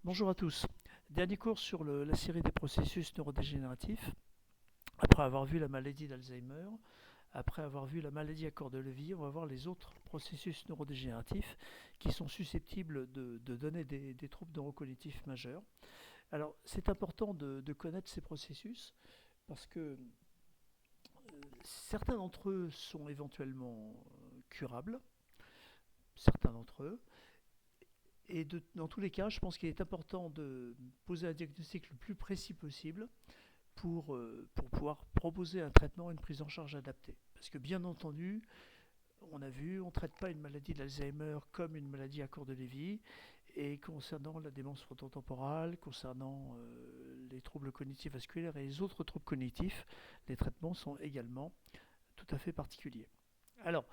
Bonjour à tous. Dernier cours sur la série des processus neurodégénératifs. Après avoir vu la maladie d'Alzheimer, après avoir vu la maladie à corps de Levy, on va voir les autres processus neurodégénératifs qui sont susceptibles de donner des troubles neurocognitifs majeurs. Alors, c'est important de connaître ces processus parce que certains d'entre eux sont éventuellement curables, certains d'entre eux. Et dans tous les cas, je pense qu'il est important de poser un diagnostic le plus précis possible pour pouvoir proposer un traitement et une prise en charge adaptée. Parce que bien entendu, on a vu, on ne traite pas une maladie d'Alzheimer comme une maladie à cours de Lévy. Et concernant la démence frontotemporale, concernant les troubles cognitifs vasculaires et les autres troubles cognitifs, les traitements sont également tout à fait particuliers. Alors,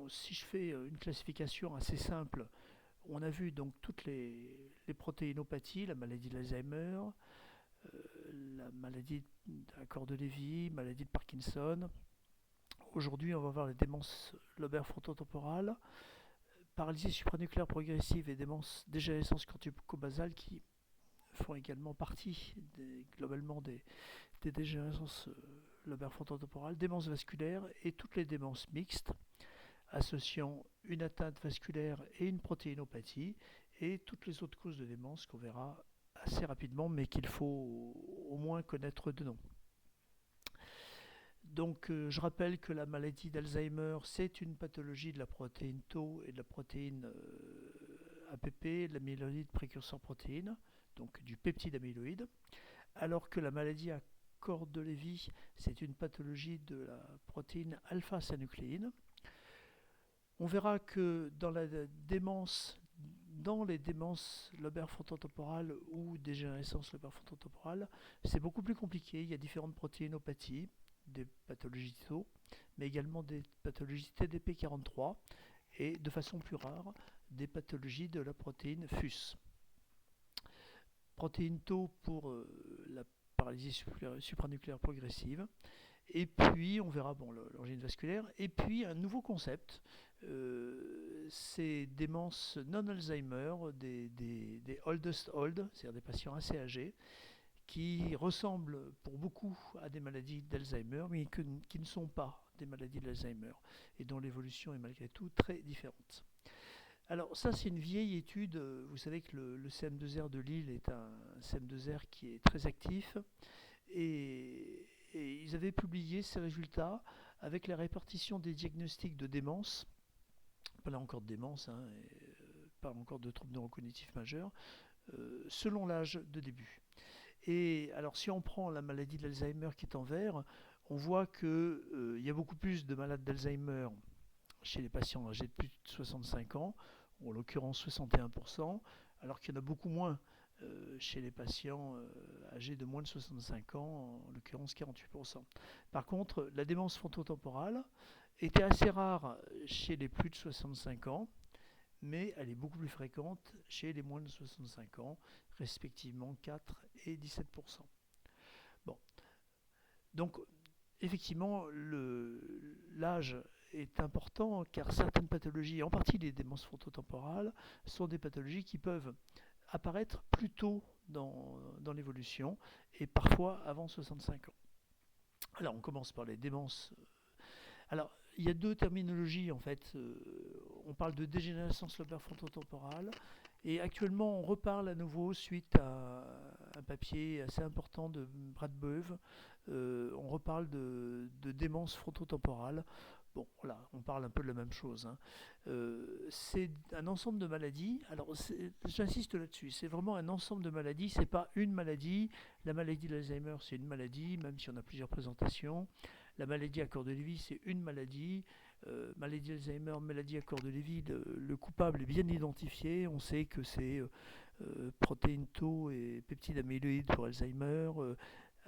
si je fais une classification assez simple, on a vu donc toutes les protéinopathies, la maladie d'Alzheimer, la maladie à corps de Lévy, maladie de Parkinson. Aujourd'hui, on va voir les démences lobaires frontotemporales, paralysie supranucléaire progressive et démence dégénérescence cortico-basale qui font également partie globalement des dégénérescences lobaires frontotemporales, démence vasculaire et toutes les démences mixtes associant une atteinte vasculaire et une protéinopathie et toutes les autres causes de démence qu'on verra assez rapidement mais qu'il faut au moins connaître de nom. Donc je rappelle que la maladie d'Alzheimer, c'est une pathologie de la protéine Tau et de la protéine APP, de l'amyloïde précurseur protéine, donc du peptide amyloïde, alors que la maladie à corps de Lévy, c'est une pathologie de la protéine alpha-synucléine. On verra que dans les démences lobaires frontotemporales ou dégénérescence lobaire frontotemporale, c'est beaucoup plus compliqué. Il y a différentes protéinopathies, des pathologies Tau, mais également des pathologies TDP43 et de façon plus rare, des pathologies de la protéine FUS. Protéine Tau pour la paralysie supranucléaire progressive. Et puis, on verra l'origine vasculaire. Et puis, un nouveau concept, c'est démence non-Alzheimer, des oldest old, c'est-à-dire des patients assez âgés, qui ressemblent pour beaucoup à des maladies d'Alzheimer, mais qui ne sont pas des maladies d'Alzheimer, et dont l'évolution est malgré tout très différente. Alors ça, c'est une vieille étude. Vous savez que le CM2R de Lille est un CM2R qui est très actif, et ils avaient publié ces résultats avec la répartition des diagnostics de démence, pas là encore de démence, hein, pas encore de troubles neurocognitifs majeurs, selon l'âge de début. Et alors si on prend la maladie d'Alzheimer qui est en vert, on voit qu'il y a beaucoup plus de malades d'Alzheimer chez les patients âgés de plus de 65 ans, en l'occurrence 61%, alors qu'il y en a beaucoup moins chez les patients âgés de moins de 65 ans, en l'occurrence 48%. Par contre, la démence frontotemporale était assez rare chez les plus de 65 ans, mais elle est beaucoup plus fréquente chez les moins de 65 ans, respectivement 4 et 17%. Bon, donc effectivement, l'âge est important car certaines pathologies, en partie les démences frontotemporales, sont des pathologies qui peuvent apparaître plus tôt dans l'évolution et parfois avant 65 ans. Alors on commence par les démences. Alors il y a deux terminologies en fait. On parle de dégénérescence lobaire frontotemporale et actuellement on reparle à nouveau suite à un papier assez important de Brad Beuve. On reparle de démence frontotemporale. Bon, voilà, on parle un peu de la même chose, hein. C'est un ensemble de maladies. Alors, j'insiste là-dessus, c'est vraiment un ensemble de maladies. C'est pas une maladie. La maladie d'Alzheimer, c'est une maladie, même si on a plusieurs présentations. La maladie à corps de Lévy, c'est une maladie. Maladie d'Alzheimer, maladie à corps de Lévy, le coupable est bien identifié. On sait que c'est protéine Tau et peptide amyloïde pour Alzheimer,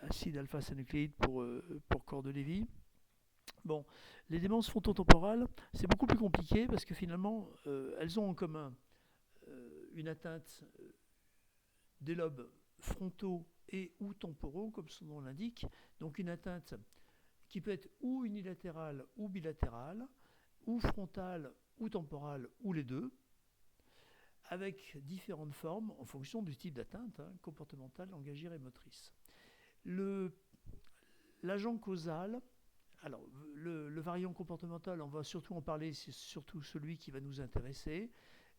acide alpha-synucléide pour corps de Lévy. Bon, les démences frontotemporales, c'est beaucoup plus compliqué parce que finalement, elles ont en commun une atteinte des lobes frontaux et ou temporaux, comme son nom l'indique. Donc une atteinte qui peut être ou unilatérale ou bilatérale, ou frontale ou temporale, ou les deux, avec différentes formes en fonction du type d'atteinte, hein, comportementale, langagière et motrice. L'agent causal, alors le variant comportemental, on va surtout en parler, c'est surtout celui qui va nous intéresser.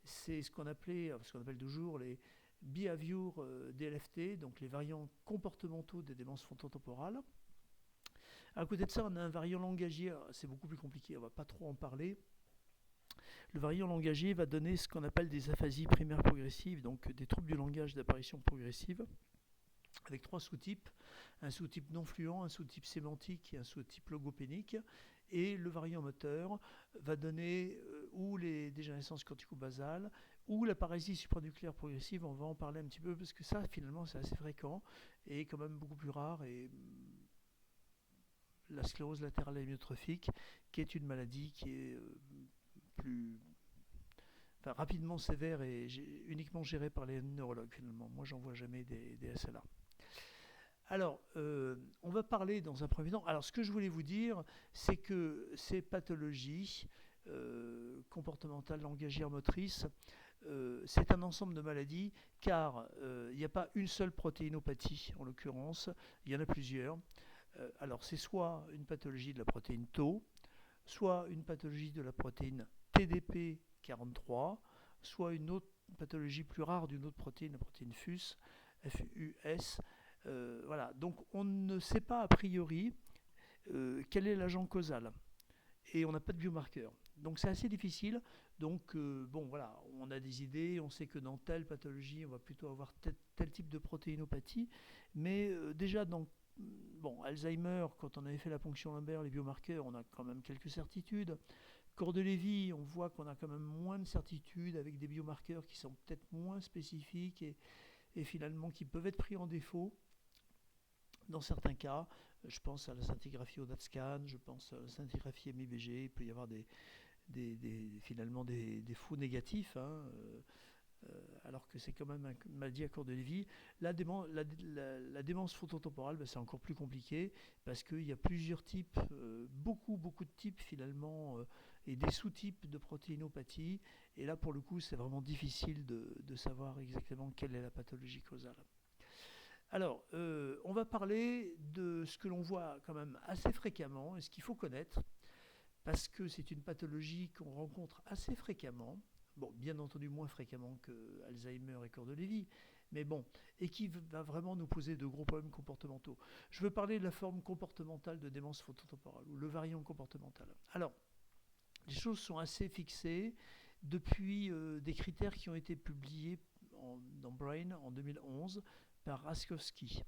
C'est ce qu'on appelle toujours les behavior DLFT, donc les variants comportementaux des démences frontotemporales. À côté de ça, on a un variant langagier, c'est beaucoup plus compliqué, on ne va pas trop en parler. Le variant langagier va donner ce qu'on appelle des aphasies primaires progressives, donc des troubles du langage d'apparition progressive, avec 3 sous-types, un sous-type non fluent, un sous-type sémantique et un sous-type logopénique. Et le variant moteur va donner ou les dégénérescences cortico-basales ou la paralysie supranucléaire progressive. On va en parler un petit peu parce que ça, finalement, c'est assez fréquent et quand même beaucoup plus rare. Et la sclérose latérale amyotrophique, qui est une maladie qui est rapidement sévère et uniquement gérée par les neurologues, finalement. Moi, j'en vois jamais des SLA. Alors, on va parler dans un premier temps. Alors, ce que je voulais vous dire, c'est que ces pathologies comportementales, langagières, motrices, c'est un ensemble de maladies, car il n'y a pas une seule protéinopathie, en l'occurrence, il y en a plusieurs. Alors, c'est soit une pathologie de la protéine Tau, soit une pathologie de la protéine TDP43, soit une autre pathologie plus rare d'une autre protéine, la protéine FUS, FUS. Voilà, donc on ne sait pas a priori quel est l'agent causal et on n'a pas de biomarqueur. Donc c'est assez difficile. Donc bon voilà, on a des idées, on sait que dans telle pathologie, on va plutôt avoir tel type de protéinopathie, mais déjà dans Alzheimer, quand on avait fait la ponction lombaire, les biomarqueurs, on a quand même quelques certitudes. Corps de Lévy, on voit qu'on a quand même moins de certitudes avec des biomarqueurs qui sont peut-être moins spécifiques et finalement qui peuvent être pris en défaut. Dans certains cas, je pense à la scintigraphie au DaTscan, je pense à la scintigraphie MIBG, il peut y avoir finalement des faux négatifs, hein, alors que c'est quand même une maladie à corps de Lévy. La démence frontotemporale, c'est encore plus compliqué parce qu'il y a plusieurs types, beaucoup de types finalement, et des sous-types de protéinopathie. Et là, pour le coup, c'est vraiment difficile de savoir exactement quelle est la pathologie causale. Alors, on va parler de ce que l'on voit quand même assez fréquemment et ce qu'il faut connaître, parce que c'est une pathologie qu'on rencontre assez fréquemment, bon, bien entendu moins fréquemment que Alzheimer et corps de Lévy, mais bon, et qui va vraiment nous poser de gros problèmes comportementaux. Je veux parler de la forme comportementale de démence frontotemporale, ou le variant comportemental. Alors, les choses sont assez fixées depuis des critères qui ont été publiés dans Brain en 2011 par Raskowski.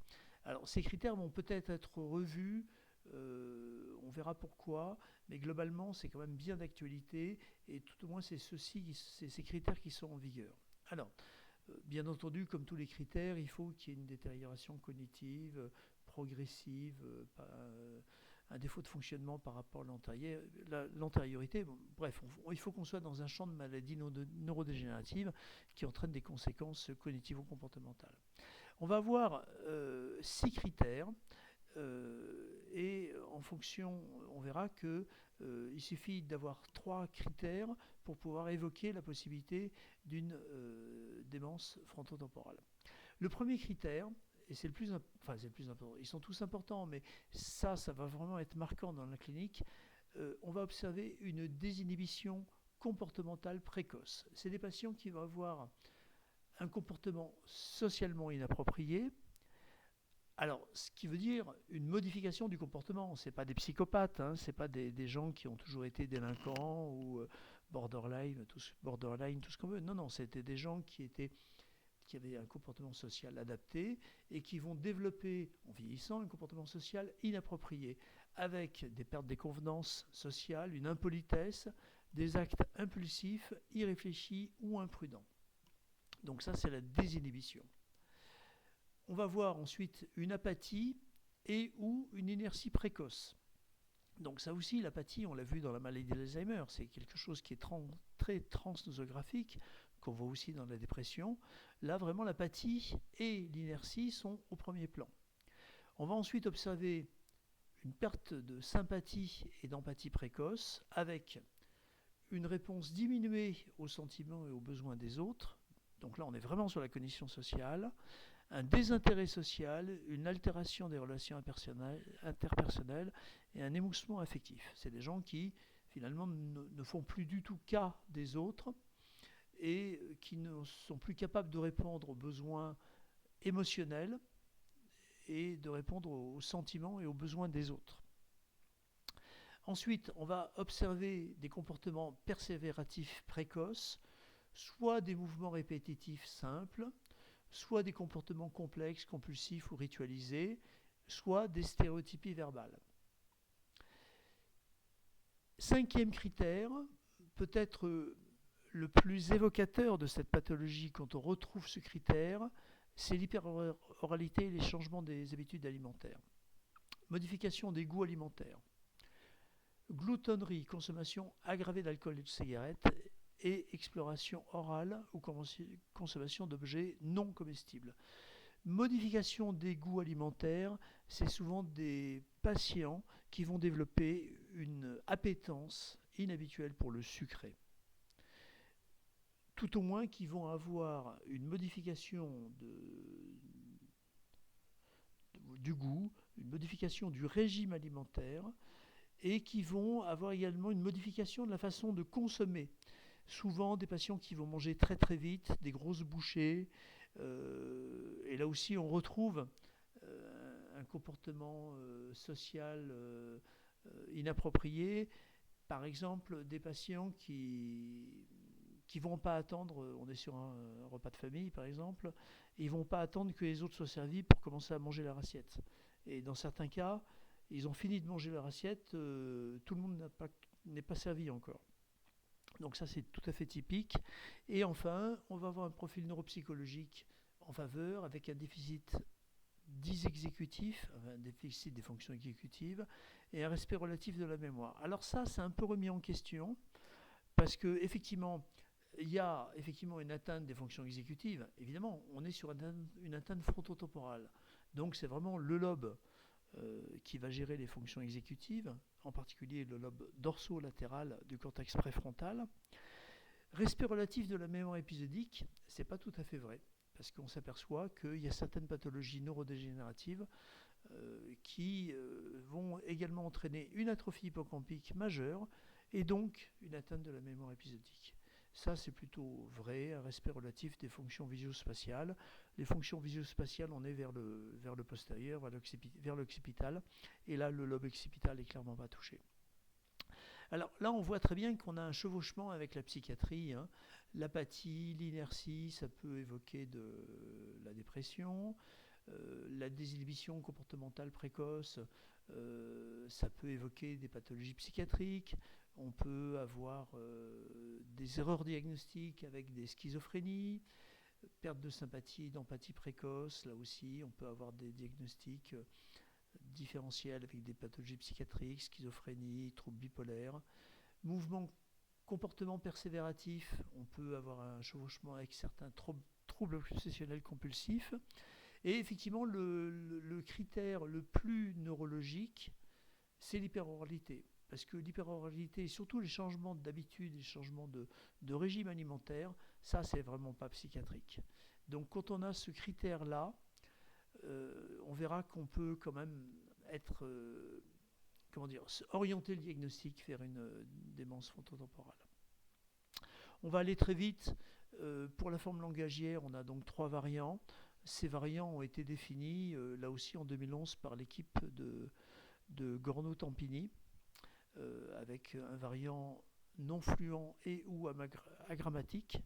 Alors, ces critères vont peut-être être revus, on verra pourquoi, mais globalement, c'est quand même bien d'actualité, et tout au moins, c'est ces critères qui sont en vigueur. Alors, bien entendu, comme tous les critères, il faut qu'il y ait une détérioration cognitive, progressive, un défaut de fonctionnement par rapport à l'antériorité. Bon, bref, il faut qu'on soit dans un champ de maladies neurodégénératives qui entraînent des conséquences cognitivo-comportementales. On va avoir 6 critères et en fonction, on verra qu'il suffit d'avoir 3 critères pour pouvoir évoquer la possibilité d'une démence frontotemporale. Le premier critère, et c'est le plus important, ils sont tous importants, mais ça va vraiment être marquant dans la clinique, on va observer une désinhibition comportementale précoce. C'est des patients qui vont avoir un comportement socialement inapproprié. Alors, ce qui veut dire une modification du comportement. Ce n'est pas des psychopathes, hein, ce n'est pas des gens qui ont toujours été délinquants ou borderline, tout ce qu'on veut. Non, c'était des gens qui avaient un comportement social adapté et qui vont développer, en vieillissant, un comportement social inapproprié, avec des pertes des convenances sociales, une impolitesse, des actes impulsifs, irréfléchis ou imprudents. Donc ça, c'est la désinhibition. On va voir ensuite une apathie et ou une inertie précoce. Donc ça aussi, l'apathie, on l'a vu dans la maladie d'Alzheimer, c'est quelque chose qui est très transnosographique, qu'on voit aussi dans la dépression. Là, vraiment, l'apathie et l'inertie sont au premier plan. On va ensuite observer une perte de sympathie et d'empathie précoce avec une réponse diminuée aux sentiments et aux besoins des autres, Donc là, on est vraiment sur la cognition sociale, un désintérêt social, une altération des relations interpersonnelles et un émoussement affectif. C'est des gens qui, finalement, ne font plus du tout cas des autres et qui ne sont plus capables de répondre aux besoins émotionnels et de répondre aux sentiments et aux besoins des autres. Ensuite, on va observer des comportements persévératifs précoces, soit des mouvements répétitifs simples, soit des comportements complexes, compulsifs ou ritualisés, soit des stéréotypies verbales. Cinquième critère, peut-être le plus évocateur de cette pathologie quand on retrouve ce critère, c'est l'hyperoralité et les changements des habitudes alimentaires. Modification des goûts alimentaires. Gloutonnerie, consommation aggravée d'alcool et de cigarettes, et exploration orale ou consommation d'objets non comestibles. Modification des goûts alimentaires, c'est souvent des patients qui vont développer une appétence inhabituelle pour le sucré. Tout au moins qui vont avoir une modification du goût, une modification du régime alimentaire, et qui vont avoir également une modification de la façon de consommer. Souvent des patients qui vont manger très très vite, des grosses bouchées, et là aussi on retrouve un comportement social inapproprié. Par exemple, des patients qui vont pas attendre, on est sur un repas de famille par exemple, et ils vont pas attendre que les autres soient servis pour commencer à manger leur assiette. Et dans certains cas, ils ont fini de manger leur assiette, tout le monde n'est pas servi encore. Donc ça c'est tout à fait typique. Et enfin, on va avoir un profil neuropsychologique en faveur avec un déficit dysexécutif, un déficit des fonctions exécutives et un respect relatif de la mémoire. Alors ça, c'est un peu remis en question parce que effectivement, il y a effectivement une atteinte des fonctions exécutives. Évidemment, on est sur une atteinte frontotemporale. Donc c'est vraiment le lobe qui va gérer les fonctions exécutives, en particulier le lobe dorsolatéral du cortex préfrontal. Respect relatif de la mémoire épisodique, c'est pas tout à fait vrai, parce qu'on s'aperçoit qu'il y a certaines pathologies neurodégénératives qui vont également entraîner une atrophie hippocampique majeure et donc une atteinte de la mémoire épisodique. Ça, c'est plutôt vrai, un respect relatif des fonctions visuospatiales. Les fonctions visuospatiales, on est vers le postérieur, vers l'occipital, et là, le lobe occipital est clairement pas touché. Alors là, on voit très bien qu'on a un chevauchement avec la psychiatrie. L'apathie, l'inertie, ça peut évoquer de la dépression. La désinhibition comportementale précoce, ça peut évoquer des pathologies psychiatriques. On peut avoir des erreurs diagnostiques avec des schizophrénies, perte de sympathie, d'empathie précoce. Là aussi, on peut avoir des diagnostics différentiels avec des pathologies psychiatriques, schizophrénie, troubles bipolaires. Mouvement, comportement persévératif, on peut avoir un chevauchement avec certains troubles obsessionnels compulsifs. Et effectivement, le critère le plus neurologique, c'est l'hyperoralité. Parce que l'hyperoralité, et surtout les changements d'habitude, les changements de régime alimentaire, ça, c'est vraiment pas psychiatrique. Donc, quand on a ce critère-là, on verra qu'on peut quand même être, orienter le diagnostic vers une démence frontotemporale. On va aller très vite. Pour la forme langagière, on a donc 3 variants. Ces variants ont été définis, là aussi en 2011, par l'équipe de Gorno-Tampini, avec un variant non fluent et ou agrammatique,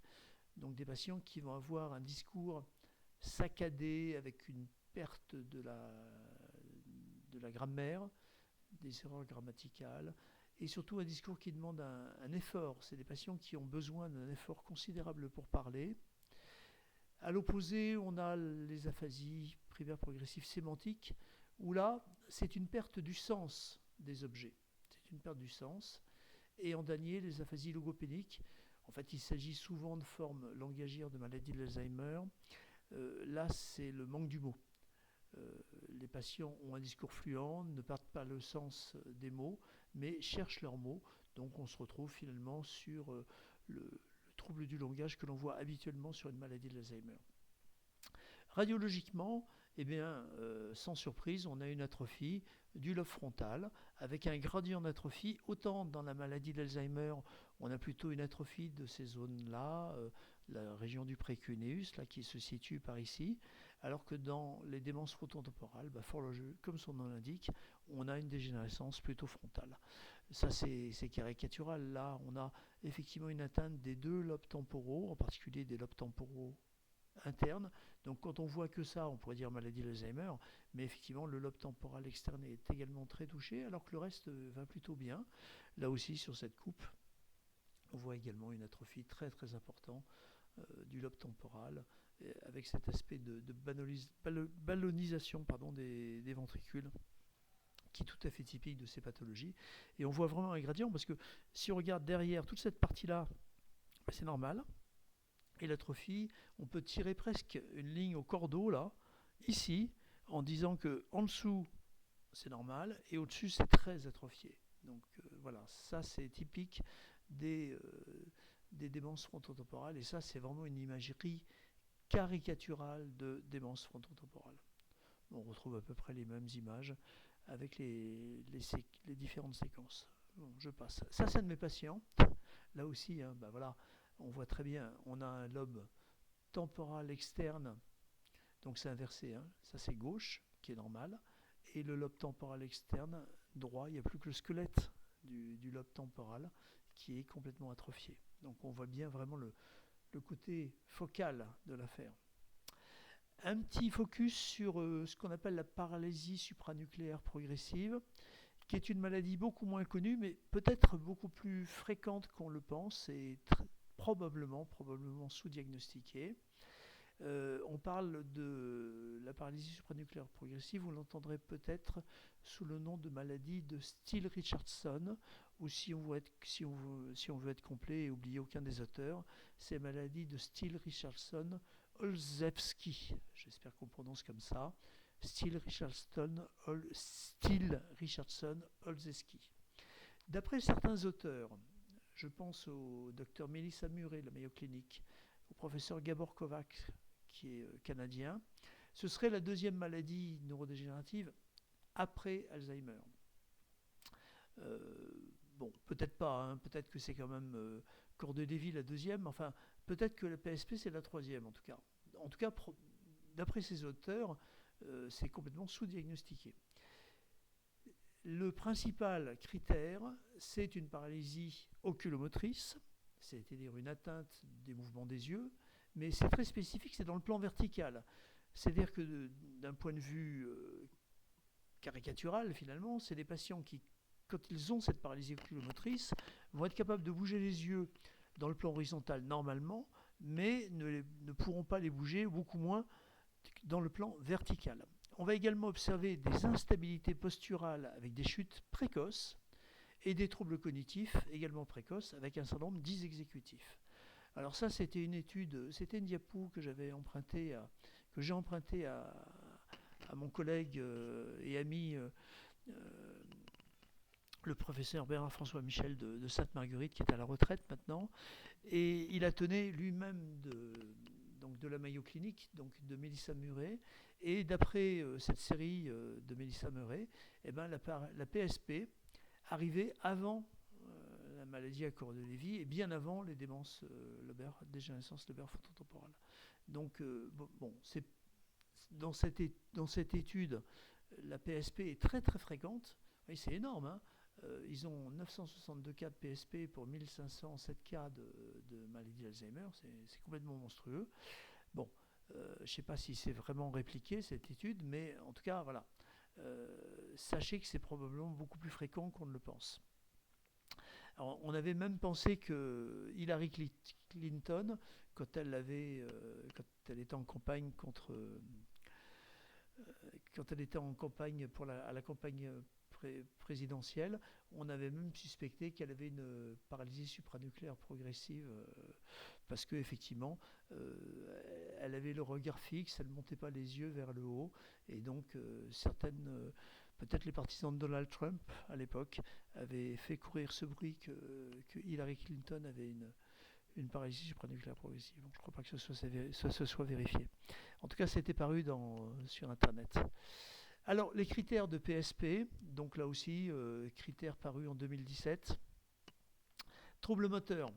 donc des patients qui vont avoir un discours saccadé avec une perte de la grammaire, des erreurs grammaticales, et surtout un discours qui demande un effort. C'est des patients qui ont besoin d'un effort considérable pour parler. À l'opposé, on a les aphasies primaires progressives sémantiques, où là, c'est une perte du sens des objets. C'est une perte du sens. Et en dernier, les aphasies logopédiques. En fait, il s'agit souvent de formes langagières de maladie d'Alzheimer. Là, c'est le manque du mot. Les patients ont un discours fluent, ne perdent pas le sens des mots, mais cherchent leurs mots. Donc on se retrouve finalement sur le troubles du langage que l'on voit habituellement sur une maladie de l'Alzheimer. Radiologiquement, eh bien, sans surprise, on a une atrophie du lobe frontal avec un gradient d'atrophie. Autant dans la maladie d'Alzheimer, on a plutôt une atrophie de ces zones-là, la région du précuneus, là, qui se situe par ici, alors que dans les démences frontotemporales, comme son nom l'indique, on a une dégénérescence plutôt frontale. Ça, c'est caricatural. Là, on a effectivement une atteinte des deux lobes temporaux, en particulier des lobes temporaux interne. Donc quand on voit que ça, on pourrait dire maladie d'Alzheimer, mais effectivement le lobe temporal externe est également très touché, alors que le reste va plutôt bien. Là aussi sur cette coupe, on voit également une atrophie très très importante du lobe temporal, avec cet aspect de ballonisation des ventricules, qui est tout à fait typique de ces pathologies. Et on voit vraiment un gradient, parce que si on regarde derrière toute cette partie-là, c'est normal. Et l'atrophie, on peut tirer presque une ligne au cordeau, là, ici, en disant que en dessous, c'est normal, et au-dessus, c'est très atrophié. Donc voilà, ça c'est typique des démences frontotemporales, et ça c'est vraiment une imagerie caricaturale de démence frontotemporale. On retrouve à peu près les mêmes images avec les différentes séquences. Bon, je passe. Ça, c'est un de mes patients. Là aussi, hein, voilà, on voit très bien, on a un lobe temporal externe, donc c'est inversé, hein. Ça c'est gauche, qui est normal, et le lobe temporal externe, droit, il n'y a plus que le squelette du lobe temporal qui est complètement atrophié. Donc on voit bien vraiment le côté focal de l'affaire. Un petit focus sur ce qu'on appelle la paralysie supranucléaire progressive, qui est une maladie beaucoup moins connue, mais peut-être beaucoup plus fréquente qu'on le pense, et probablement sous-diagnostiquée. On parle de la paralysie supranucléaire progressive, vous l'entendrez peut-être sous le nom de maladie de Steele-Richardson, ou si on veut être complet et oublier aucun des auteurs, c'est maladie de Steele-Richardson-Olszewski. J'espère qu'on prononce comme ça. Steele-Richardson-Olszewski. D'après certains auteurs, je pense au docteur Melissa Murray de la Mayo Clinic, au professeur Gabor Kovacs, qui est canadien, ce serait la deuxième maladie neurodégénérative après Alzheimer. Bon, peut-être pas, hein, peut-être que c'est quand même Corps de Lévy la deuxième, enfin, peut-être que la PSP c'est la troisième en tout cas. En tout cas, d'après ces auteurs, c'est complètement sous-diagnostiqué. Le principal critère, c'est une paralysie oculomotrice, c'est-à-dire une atteinte des mouvements des yeux, mais c'est très spécifique, c'est dans le plan vertical. C'est-à-dire que d'un point de vue caricatural, finalement, c'est des patients qui, quand ils ont cette paralysie oculomotrice, vont être capables de bouger les yeux dans le plan horizontal normalement, mais ne pourront pas les bouger, beaucoup moins dans le plan vertical. On va également observer des instabilités posturales avec des chutes précoces et des troubles cognitifs également précoces avec un syndrome dysexécutif. Alors ça, c'était une étude, c'était une diapo que j'ai empruntée à mon collègue et ami le professeur Bernard-François Michel de Sainte-Marguerite, qui est à la retraite maintenant, et il a tenu lui-même de la Mayo Clinic, donc de Melissa Murray, et d'après cette série de Melissa Murray, eh ben, la PSP arrivait avant la maladie à corps de Lévy et bien avant les démences dégénérescence lobaire frontotemporale. Donc c'est dans cette étude, la PSP est très très fréquente. Oui, c'est énorme, hein. Ils ont 962 cas de PSP pour 1507 cas de maladie d'Alzheimer, c'est complètement monstrueux. Bon, je ne sais pas si c'est vraiment répliqué cette étude, mais en tout cas, voilà. Sachez que c'est probablement beaucoup plus fréquent qu'on ne le pense. Alors, on avait même pensé que Hillary Clinton, quand elle était en campagne à la campagne présidentielle, on avait même suspecté qu'elle avait une paralysie supranucléaire progressive parce qu'effectivement, elle avait le regard fixe, elle ne montait pas les yeux vers le haut, et donc peut-être les partisans de Donald Trump à l'époque avaient fait courir ce bruit que Hillary Clinton avait une paralysie supranucléaire progressive. Donc, je ne crois pas que ce soit vérifié. En tout cas, c'était paru sur Internet. Alors, les critères de PSP, donc là aussi, critères parus en 2017. Trouble moteur,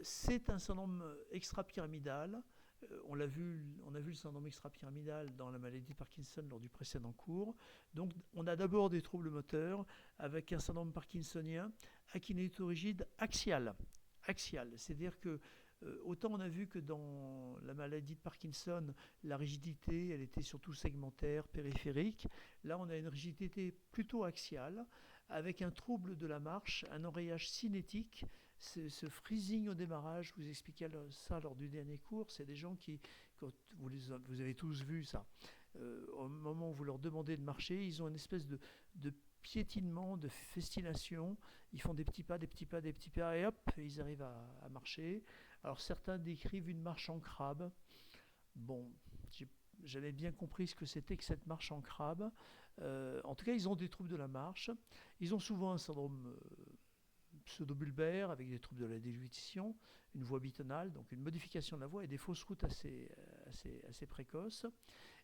c'est un syndrome extra-pyramidal. On a vu le syndrome extra-pyramidal dans la maladie de Parkinson lors du précédent cours. Donc, on a d'abord des troubles moteurs avec un syndrome parkinsonien à kinétorigide axiale. C'est-à-dire que autant on a vu que dans la maladie de Parkinson, la rigidité, elle était surtout segmentaire, périphérique. Là, on a une rigidité plutôt axiale, avec un trouble de la marche, un enrayage cinétique, ce freezing au démarrage. Je vous expliquais ça lors du dernier cours. C'est des gens qui, quand vous avez tous vu ça, au moment où vous leur demandez de marcher, ils ont une espèce de piétinement, de festination. Ils font des petits pas, et hop, ils arrivent à marcher. Alors certains décrivent une marche en crabe. Bon, j'avais bien compris ce que c'était que cette marche en crabe. En tout cas, ils ont des troubles de la marche. Ils ont souvent un syndrome pseudobulbaire avec des troubles de la déglutition, une voix bitonale, donc une modification de la voix et des fausses routes assez précoces.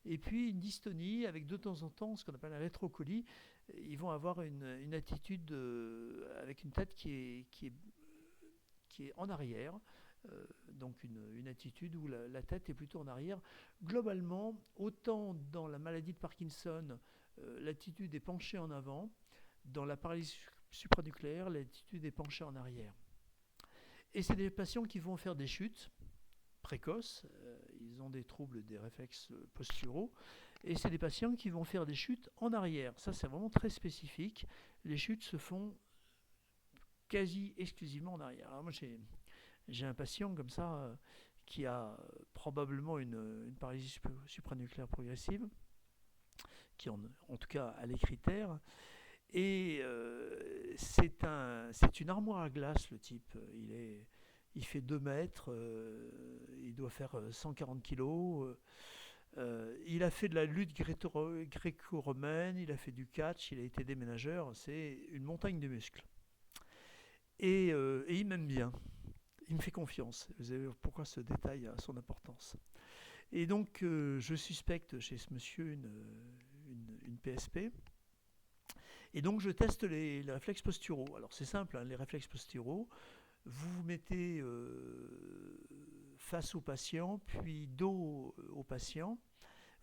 Et puis une dystonie avec de temps en temps ce qu'on appelle la rétrocolie. Ils vont avoir une attitude avec une tête qui est en arrière, donc une attitude où la tête est plutôt en arrière. Globalement, autant dans la maladie de Parkinson, l'attitude est penchée en avant, dans la paralysie supranucléaire, l'attitude est penchée en arrière. Et c'est des patients qui vont faire des chutes précoces, ils ont des troubles des réflexes posturaux, et c'est des patients qui vont faire des chutes en arrière. Ça, c'est vraiment très spécifique. Les chutes se font quasi exclusivement en arrière. Alors moi, j'ai un patient comme ça qui a probablement une paralysie supranucléaire progressive, qui en tout cas a les critères. Et c'est une armoire à glace, le type. Il fait 2 mètres, il doit faire 140 kilos. Il a fait de la lutte gréco-romaine, il a fait du catch, il a été déménageur. C'est une montagne de muscles. Et il m'aime bien. Il me fait confiance. Vous savez pourquoi ce détail a son importance. Et donc, je suspecte chez ce monsieur une PSP. Et donc, je teste les réflexes posturaux. Alors, c'est simple, hein, les réflexes posturaux, vous vous mettez face au patient, puis dos au patient.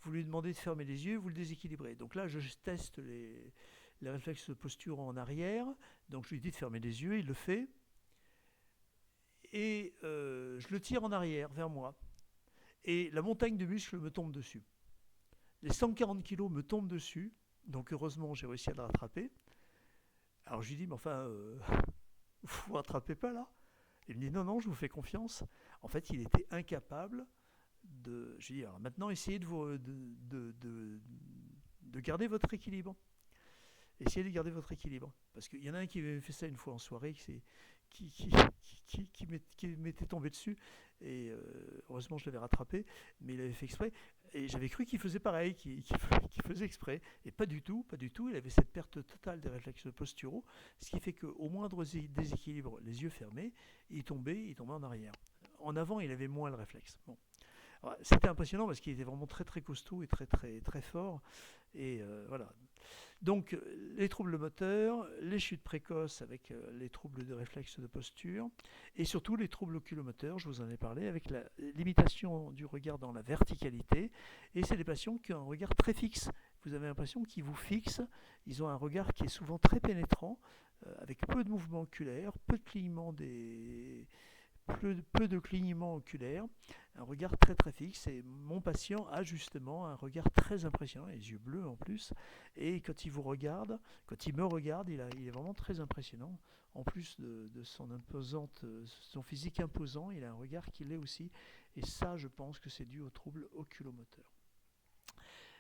Vous lui demandez de fermer les yeux, vous le déséquilibrez. Donc là, je teste les réflexes posturaux en arrière. Donc, je lui dis de fermer les yeux, il le fait. Et je le tire en arrière, vers moi. Et la montagne de muscles me tombe dessus. Les 140 kilos me tombent dessus. Donc heureusement, j'ai réussi à le rattraper. Alors je lui dis, mais enfin, vous ne rattrapez pas là? Il me dit, non, je vous fais confiance. En fait, il était incapable de... Je lui dis, alors maintenant, essayez de garder votre équilibre. Essayez de garder votre équilibre. Parce qu'il y en a un qui avait fait ça une fois en soirée, qui m'était tombé dessus. Et heureusement, je l'avais rattrapé, mais il avait fait exprès. Et j'avais cru qu'il faisait pareil, qu'il faisait exprès. Et pas du tout. Il avait cette perte totale des réflexes posturaux, ce qui fait qu'au moindre déséquilibre, les yeux fermés, il tombait en arrière. En avant, il avait moins le réflexe. Bon. Alors, c'était impressionnant parce qu'il était vraiment très très costaud et très très très fort. Et voilà. Donc, les troubles moteurs, les chutes précoces avec les troubles de réflexe de posture, et surtout les troubles oculomoteurs, je vous en ai parlé, avec la limitation du regard dans la verticalité. Et c'est des patients qui ont un regard très fixe. Vous avez l'impression qu'ils vous fixent. Ils ont un regard qui est souvent très pénétrant, avec peu de mouvements oculaires, peu de clignements oculaires, un regard très très fixe. Et mon patient a justement un regard très impressionnant, les yeux bleus en plus. Et quand il me regarde, il est vraiment très impressionnant. En plus de son physique imposant, il a un regard qui l'est aussi. Et ça, je pense que c'est dû aux troubles oculomoteurs.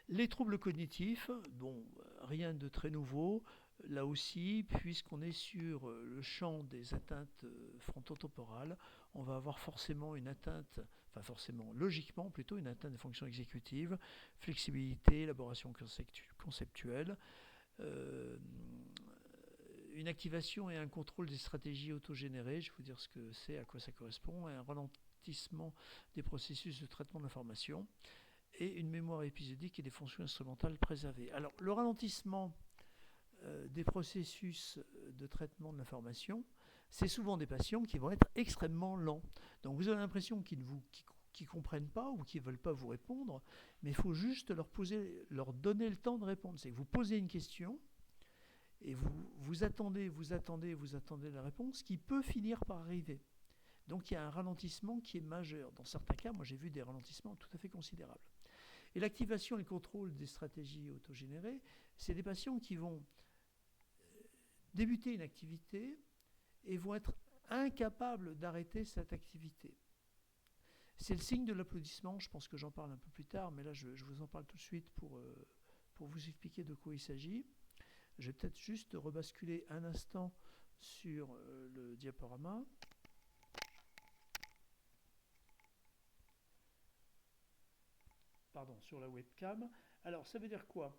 Les troubles cognitifs, bon, rien de très nouveau. Là aussi, puisqu'on est sur le champ des atteintes frontotemporales, on va avoir forcément une atteinte, logiquement plutôt une atteinte des fonctions exécutives, flexibilité, élaboration conceptuelle, une activation et un contrôle des stratégies autogénérées, je vais vous dire ce que c'est, à quoi ça correspond, un ralentissement des processus de traitement de l'information, et une mémoire épisodique et des fonctions instrumentales préservées. Alors, le ralentissement des processus de traitement de l'information, c'est souvent des patients qui vont être extrêmement lents. Donc, vous avez l'impression qu'ils ne comprennent pas ou qu'ils ne veulent pas vous répondre, mais il faut juste leur donner le temps de répondre. C'est que vous posez une question et vous attendez la réponse qui peut finir par arriver. Donc, il y a un ralentissement qui est majeur. Dans certains cas, moi j'ai vu des ralentissements tout à fait considérables. Et l'activation et le contrôle des stratégies autogénérées, c'est des patients qui vont débuter une activité et vont être incapables d'arrêter cette activité. C'est le signe de l'applaudissement, je pense que j'en parle un peu plus tard, mais là je vous en parle tout de suite pour vous expliquer de quoi il s'agit. Je vais peut-être juste rebasculer un instant sur le diaporama. Pardon, sur la webcam. Alors, ça veut dire quoi ?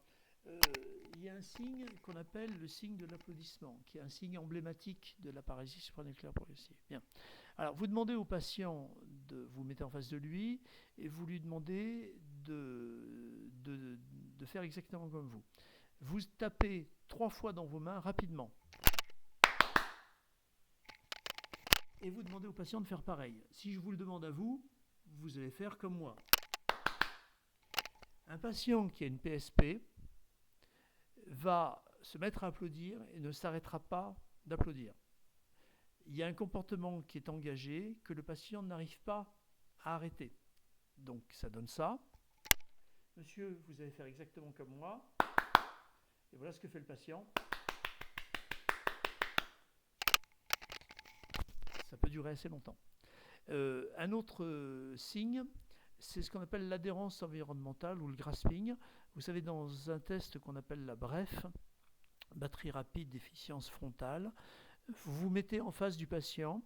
Il y a un signe qu'on appelle le signe de l'applaudissement, qui est un signe emblématique de la paralysie supranucléaire progressive. Bien. Alors, vous demandez au patient, vous mettez en face de lui, et vous lui demandez de faire exactement comme vous. Vous tapez 3 fois dans vos mains rapidement. Et vous demandez au patient de faire pareil. Si je vous le demande à vous, vous allez faire comme moi. Un patient qui a une PSP va se mettre à applaudir et ne s'arrêtera pas d'applaudir. Il y a un comportement qui est engagé que le patient n'arrive pas à arrêter. Donc ça donne ça. Monsieur, vous allez faire exactement comme moi. Et voilà ce que fait le patient. Ça peut durer assez longtemps. Un autre signe, c'est ce qu'on appelle l'adhérence environnementale ou le grasping. Vous savez, dans un test qu'on appelle la BREF, batterie rapide d'efficience frontale, vous vous mettez en face du patient,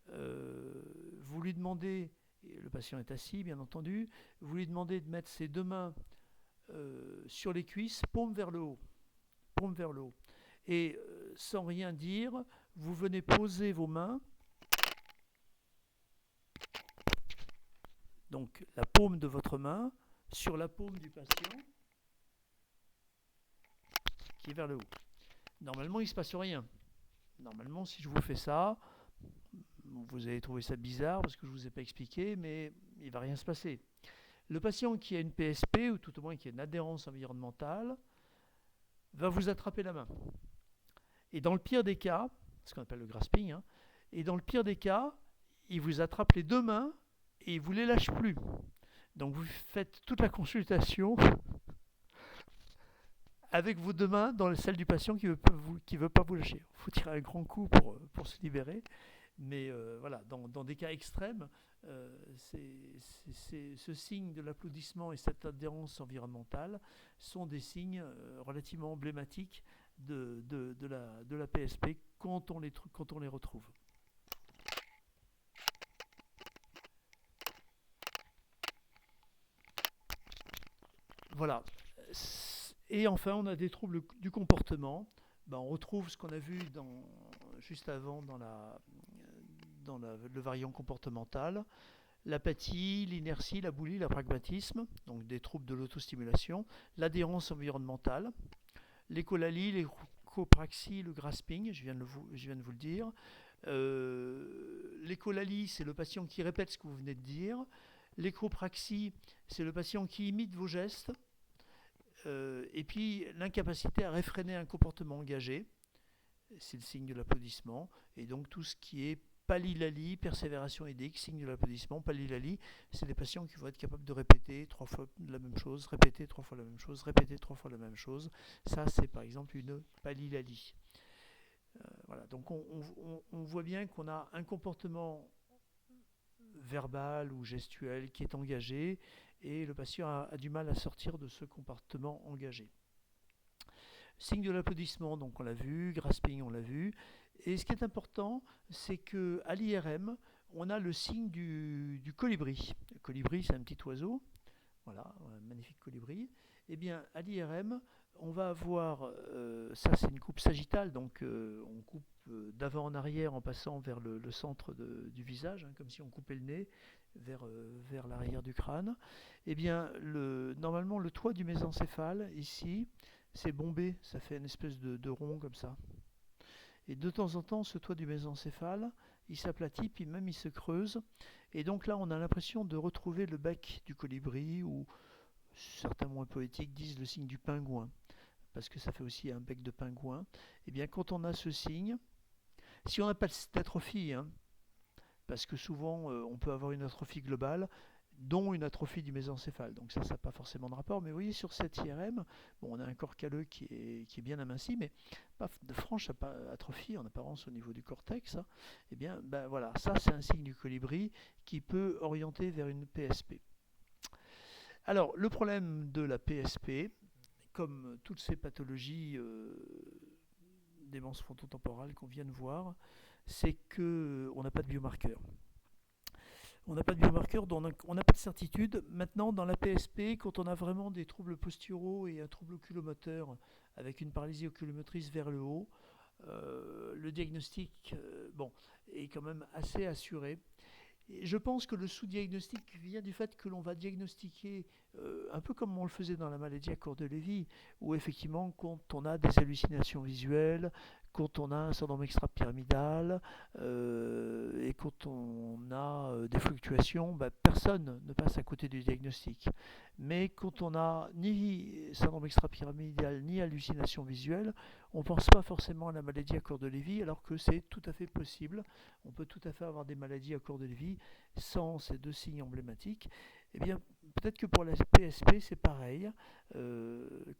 vous lui demandez, et le patient est assis bien entendu, vous lui demandez de mettre ses 2 mains sur les cuisses, paume vers le haut. Paume vers le haut. Et sans rien dire, vous venez poser vos mains, donc la paume de votre main, sur la paume du patient, qui est vers le haut. Normalement, il ne se passe rien. Normalement, si je vous fais ça, vous allez trouver ça bizarre parce que je ne vous ai pas expliqué, mais il ne va rien se passer. Le patient qui a une PSP, ou tout au moins qui a une adhérence environnementale, va vous attraper la main. Et dans le pire des cas, ce qu'on appelle le grasping, et dans le pire des cas, il vous attrape les 2 mains et il ne vous les lâche plus. Donc vous faites toute la consultation avec vos 2 mains dans celle du patient qui ne veut pas vous lâcher. Il faut tirer un grand coup pour se libérer. Mais voilà, dans des cas extrêmes, ce signe de l'applaudissement et cette adhérence environnementale sont des signes relativement emblématiques de la PSP quand on les retrouve. Voilà. Et enfin, on a des troubles du comportement. On retrouve ce qu'on a vu juste avant dans le variant comportemental. L'apathie, l'inertie, la boulie, l'apragmatisme, donc des troubles de l'autostimulation, l'adhérence environnementale, l'écholalie, l'échopraxie, le grasping, je viens de vous le dire. L'écholalie, c'est le patient qui répète ce que vous venez de dire. L'échopraxie, c'est le patient qui imite vos gestes. Et puis l'incapacité à réfréner un comportement engagé, c'est le signe de l'applaudissement. Et donc tout ce qui est palilalie, persévération aidée, signe de l'applaudissement. Palilalie, c'est des patients qui vont être capables de répéter 3 fois la même chose, répéter 3 fois la même chose, répéter 3 fois la même chose. Ça, c'est par exemple une palilalie. Voilà, donc on voit bien qu'on a un comportement verbal ou gestuel qui est engagé et le patient a du mal à sortir de ce comportement engagé. Signe de l'applaudissement, donc on l'a vu, grasping, on l'a vu. Et ce qui est important, c'est qu'à l'IRM, on a le signe du colibri. Le colibri, c'est un petit oiseau. Voilà, un magnifique colibri. Eh bien, à l'IRM, on va avoir, ça c'est une coupe sagittale, donc on coupe d'avant en arrière en passant vers le centre du visage, hein, comme si on coupait le nez vers l'arrière du crâne. Eh bien, normalement, le toit du mésencéphale, ici, c'est bombé, ça fait une espèce de rond comme ça. Et de temps en temps, ce toit du mésencéphale, il s'aplatit, puis même il se creuse. Et donc là, on a l'impression de retrouver le bec du colibri, ou certains moins poétiques disent le signe du pingouin, parce que ça fait aussi un bec de pingouin. Et bien, quand on a ce signe, si on n'a pas d'atrophie, hein, parce que souvent on peut avoir une atrophie globale, dont une atrophie du mésencéphale. Donc ça n'a pas forcément de rapport. Mais vous voyez, sur cette IRM, bon, on a un corps calleux qui est bien aminci, mais pas de franche atrophie en apparence au niveau du cortex. Hein. Eh bien, ben voilà, ça c'est un signe du colibri qui peut orienter vers une PSP. Alors, le problème de la PSP, comme toutes ces pathologies démence frontotemporale qu'on vient de voir, c'est qu'on n'a pas de biomarqueur. On n'a pas de biomarqueur, donc on n'a pas de certitude. Maintenant, dans la PSP, quand on a vraiment des troubles posturaux et un trouble oculomoteur avec une paralysie oculomotrice vers le haut, le diagnostic est quand même assez assuré. Et je pense que le sous-diagnostic vient du fait que l'on va diagnostiquer un peu comme on le faisait dans la maladie à corps de Lévy, où effectivement, quand on a des hallucinations visuelles, quand on a un syndrome extra-pyramidal et quand on a des fluctuations, personne ne passe à côté du diagnostic. Mais quand on n'a ni syndrome extra-pyramidal ni hallucination visuelle, on ne pense pas forcément à la maladie à corps de Lévy, alors que c'est tout à fait possible. On peut tout à fait avoir des maladies à corps de Lévy sans ces deux signes emblématiques. Eh bien, peut-être que pour la PSP, c'est pareil.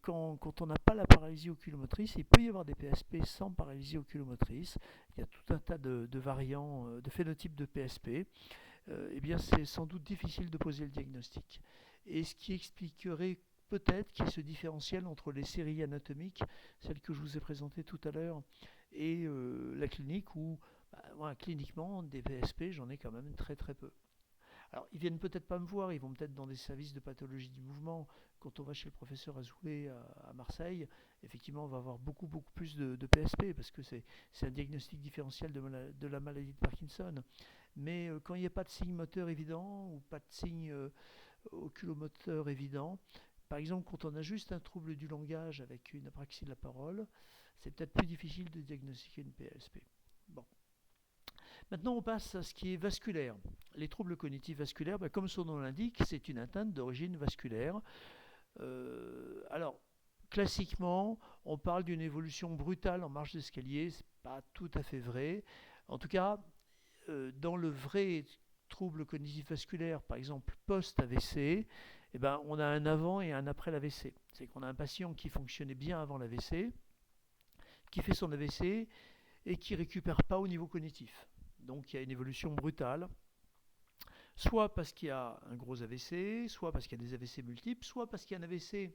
Quand on n'a pas la paralysie oculomotrice, il peut y avoir des PSP sans paralysie oculomotrice. Il y a tout un tas de variants, de phénotypes de PSP. Eh bien, c'est sans doute difficile de poser le diagnostic. Et ce qui expliquerait peut-être qu'il y ait ce différentiel entre les séries anatomiques, celles que je vous ai présentées tout à l'heure, et la clinique où, cliniquement, des PSP, j'en ai quand même très très peu. Alors, ils viennent peut-être pas me voir, ils vont peut-être dans des services de pathologie du mouvement. Quand on va chez le professeur Azoulay à Marseille, effectivement, on va avoir beaucoup plus de PSP parce que c'est un diagnostic différentiel de la maladie de Parkinson. Mais quand il n'y a pas de signe moteur évident ou pas de signe oculomoteur évident, par exemple, quand on a juste un trouble du langage avec une apraxie de la parole, c'est peut-être plus difficile de diagnostiquer une PSP. Bon. Maintenant, on passe à ce qui est vasculaire. Les troubles cognitifs vasculaires, comme son nom l'indique, c'est une atteinte d'origine vasculaire. Alors, classiquement, on parle d'une évolution brutale en marche d'escalier. Ce n'est pas tout à fait vrai. En tout cas, dans le vrai trouble cognitif vasculaire, par exemple post-AVC, on a un avant et un après l'AVC. C'est qu'on a un patient qui fonctionnait bien avant l'AVC, qui fait son AVC et qui ne récupère pas au niveau cognitif. Donc il y a une évolution brutale, soit parce qu'il y a un gros AVC, soit parce qu'il y a des AVC multiples, soit parce qu'il y a un AVC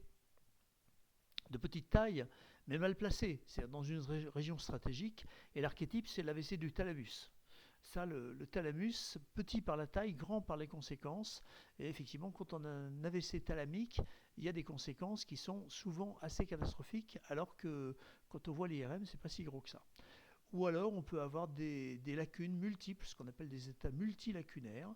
de petite taille, mais mal placé, c'est-à-dire dans une région stratégique, et l'archétype, c'est l'AVC du thalamus. Ça, le thalamus, petit par la taille, grand par les conséquences, et effectivement, quand on a un AVC thalamique, il y a des conséquences qui sont souvent assez catastrophiques, alors que quand on voit l'IRM, c'est pas si gros que ça. Ou alors on peut avoir des lacunes multiples, ce qu'on appelle des états multilacunaires.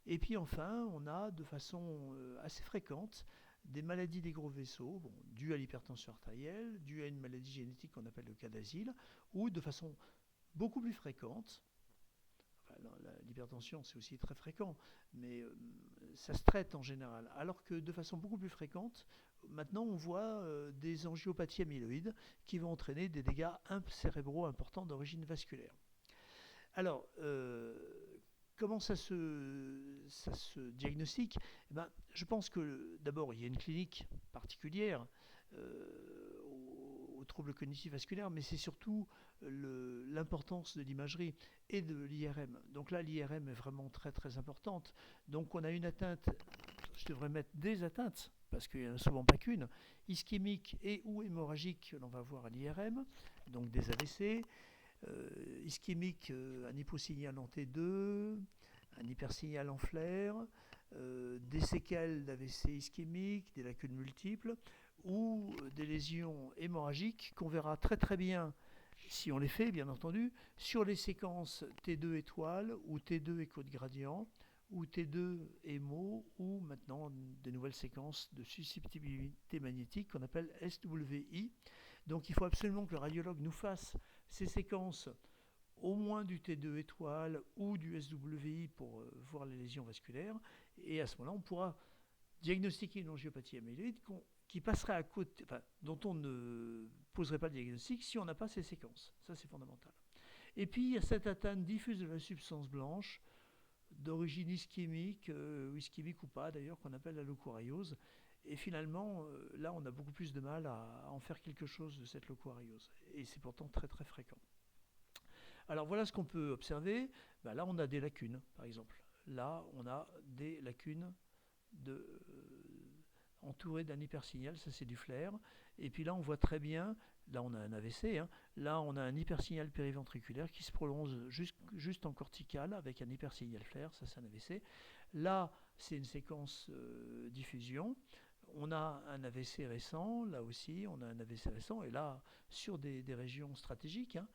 Et puis enfin, on a de façon assez fréquente des maladies des gros vaisseaux, dues à l'hypertension artérielle, dues à une maladie génétique qu'on appelle le cas d'asile, ou de façon beaucoup plus fréquente, l'hypertension c'est aussi très fréquent, mais ça se traite en général, alors que de façon beaucoup plus fréquente, maintenant on voit des angiopathies amyloïdes qui vont entraîner des dégâts cérébraux importants d'origine vasculaire. Alors, comment ça se diagnostique ? Je pense que d'abord il y a une clinique particulière aux troubles cognitifs vasculaires, mais c'est surtout l'importance de l'imagerie et de l'IRM. Donc là, l'IRM est vraiment très très importante. Donc on a une atteinte, je devrais mettre des atteintes, parce qu'il n'y en a souvent pas qu'une, ischémique et ou hémorragique que l'on va voir à l'IRM, donc des AVC, ischémique, un hyposignal en T2, un hypersignal en flair, des séquelles d'AVC ischémique, des lacunes multiples ou des lésions hémorragiques qu'on verra très très bien si on les fait, bien entendu, sur les séquences T2 étoile ou T2 écho de gradient ou T2 hémo ou maintenant des nouvelles séquences de susceptibilité magnétique qu'on appelle SWI. Donc il faut absolument que le radiologue nous fasse ces séquences au moins du T2 étoile ou du SWI pour voir les lésions vasculaires. Et à ce moment-là, on pourra diagnostiquer une angiopathie amyloïde qui passerait à côté, enfin, dont on ne poserait pas le diagnostic si on n'a pas ces séquences. Ça, c'est fondamental. Et puis, il y a cette atteinte diffuse de la substance blanche, d'origine ischémique, ischémique ou pas d'ailleurs, qu'on appelle la leucoariose. Et finalement, là, on a beaucoup plus de mal à en faire quelque chose de cette leucoariose. Et c'est pourtant très très fréquent. Alors voilà ce qu'on peut observer. Ben là, on a des lacunes, par exemple. Là, on a des lacunes entourées d'un hypersignal, ça c'est du flair. Et puis là, on voit très bien, là on a un AVC, hein. Là on a un hypersignal périventriculaire qui se prolonge juste en cortical avec un hypersignal flair, ça c'est un AVC. Là, c'est une séquence diffusion. On a un AVC récent, là aussi, on a un AVC récent, et là, sur des régions stratégiques, hein,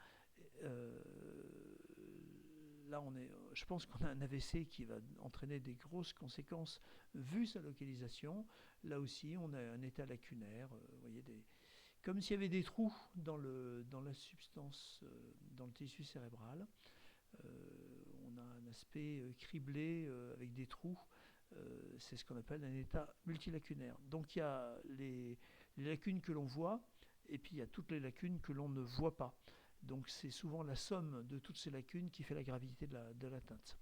là, je pense qu'on a un AVC qui va entraîner des grosses conséquences vu sa localisation. Là aussi, on a un état lacunaire, vous voyez, comme s'il y avait des trous dans la substance, dans le tissu cérébral. On a un aspect criblé avec des trous. C'est ce qu'on appelle un état multilacunaire. Donc il y a les lacunes que l'on voit, et puis il y a toutes les lacunes que l'on ne voit pas. Donc c'est souvent la somme de toutes ces lacunes qui fait la gravité de l'atteinte.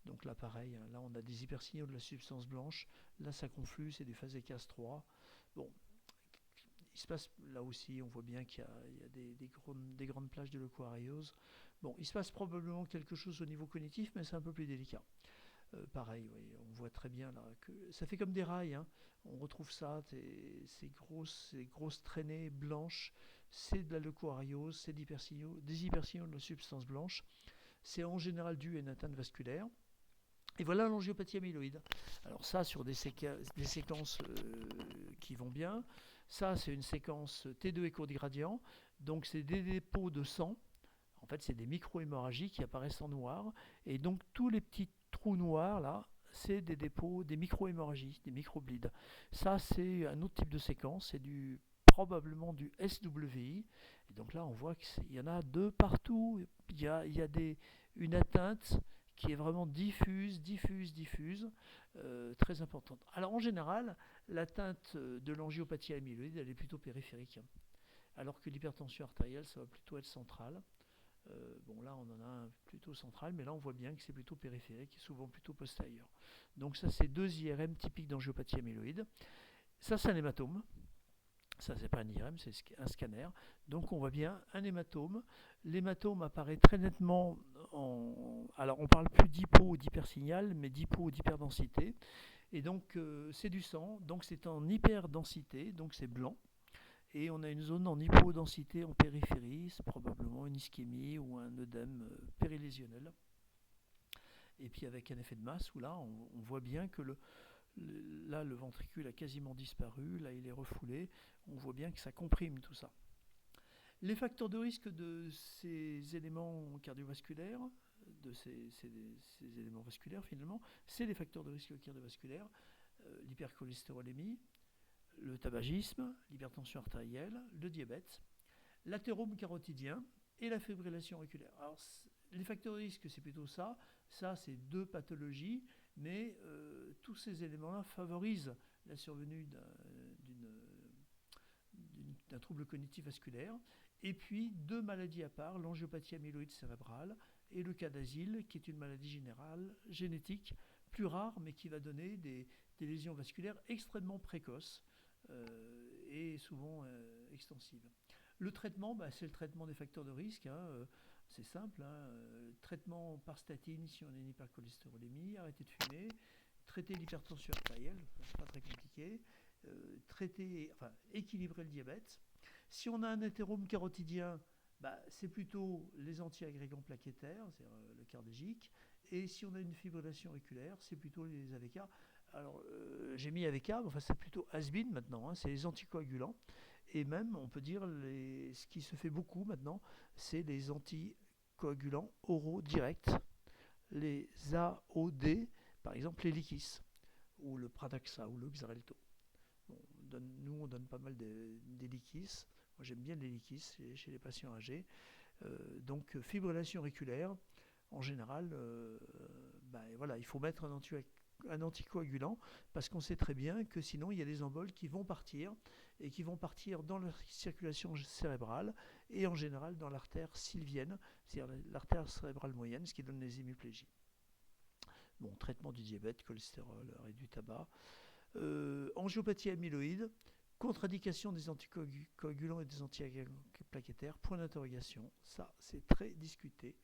Donc là pareil, hein, là on a des hypersignaux de la substance blanche, là ça conflue, c'est du phasé case 3. Bon, il se passe là aussi, on voit bien qu'il y a des grandes plages de leucoariose. Bon, il se passe probablement quelque chose au niveau cognitif, mais c'est un peu plus délicat. Pareil, oui, on voit très bien là que ça fait comme des rails, hein. On retrouve ça, ces grosses traînées blanches, c'est de la leucoariose, c'est des hypersignaux de la substance blanche. C'est en général dû à une atteinte vasculaire. Et voilà l'angiopathie amyloïde. Alors ça, sur des séquences qui vont bien, ça c'est une séquence T2 écho de gradient, donc c'est des dépôts de sang. En fait, c'est des micro-hémorragies qui apparaissent en noir. Et donc, tous les petits trous noirs, là, c'est des dépôts, des micro-hémorragies, des micro-bleeds. Ça, c'est un autre type de séquence. C'est probablement du SWI. Et donc là, on voit qu'il y en a de partout. Il y a une atteinte qui est vraiment diffuse, très importante. Alors, en général, l'atteinte de l'angiopathie amyloïde, elle est plutôt périphérique. Alors que l'hypertension artérielle, ça va plutôt être centrale. Bon, là, on en a un plutôt central, mais là, on voit bien que c'est plutôt périphérique et souvent plutôt postérieur. Donc ça, c'est 2 IRM typiques d'angiopathie amyloïde. Ça, c'est un hématome. Ça, c'est pas un IRM, c'est un scanner. Donc on voit bien un hématome. L'hématome apparaît très nettement alors, on parle plus d'hypo ou d'hypersignal, mais d'hypo ou d'hyperdensité. Et donc, c'est du sang, donc c'est en hyperdensité, donc c'est blanc. Et on a une zone en hypodensité en périphérie, c'est probablement une ischémie ou un œdème périlésionnel. Et puis avec un effet de masse où là, on voit bien que là, le ventricule a quasiment disparu, là, il est refoulé. On voit bien que ça comprime tout ça. Les facteurs de risque de ces éléments cardiovasculaires, de ces éléments vasculaires finalement, c'est les facteurs de risque cardiovasculaires, l'hypercholestérolémie, le tabagisme, l'hypertension artérielle, le diabète, l'athérome carotidien et la fibrillation auriculaire. Alors, les facteurs de risque, c'est plutôt ça. Ça, c'est 2 pathologies, mais tous ces éléments-là favorisent la survenue d'un trouble cognitif vasculaire. Et puis, 2 maladies à part, l'angiopathie amyloïde cérébrale et le cas d'asile, qui est une maladie générale, génétique, plus rare, mais qui va donner des lésions vasculaires extrêmement précoces. Et souvent extensive. Le traitement, c'est le traitement des facteurs de risque. Hein, c'est simple. Hein, traitement par statine si on a une hypercholestérolémie, arrêter de fumer, traiter l'hypertension artérielle, c'est pas très compliqué, équilibrer le diabète. Si on a un athérome carotidien, c'est plutôt les antiagrégants plaquettaires, c'est-à-dire le cardégique, Et si on a une fibrillation auriculaire, c'est plutôt les AVK. Alors, j'ai mis AVK, mais enfin, c'est plutôt has-been maintenant, hein, c'est les anticoagulants. Et même, on peut dire, ce qui se fait beaucoup maintenant, c'est les anticoagulants oraux directs, les AOD, par exemple les Likis, ou le Pradaxa, ou le Xarelto. Bon, nous, on donne pas mal des Likis. Moi, j'aime bien les Likis chez les patients âgés. Donc, fibrillation auriculaire, en général, voilà, il faut mettre un anticoagulant parce qu'on sait très bien que sinon il y a des emboles qui vont partir et qui vont partir dans la circulation cérébrale et en général dans l'artère sylvienne, c'est-à-dire l'artère cérébrale moyenne, ce qui donne les hémiplégies. Bon, traitement du diabète, cholestérol et du tabac. Angiopathie amyloïde, contre-indication des anticoagulants et des antiplaquettaires, point d'interrogation. Ça, c'est très discuté.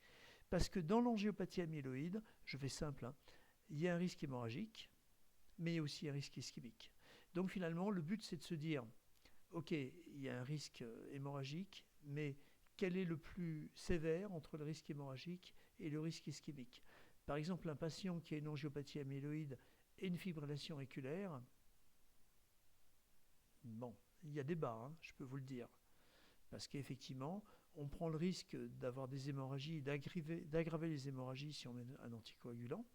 Parce que dans l'angiopathie amyloïde, je fais simple, hein, il y a un risque hémorragique, mais il y a aussi un risque ischémique. Donc finalement, le but, c'est de se dire, ok, il y a un risque hémorragique, mais quel est le plus sévère entre le risque hémorragique et le risque ischémique? Par exemple, un patient qui a une angiopathie amyloïde et une fibrillation auriculaire, bon, il y a débat, hein, je peux vous le dire. Parce qu'effectivement, on prend le risque d'avoir des hémorragies, d'aggraver les hémorragies si on met un anticoagulant.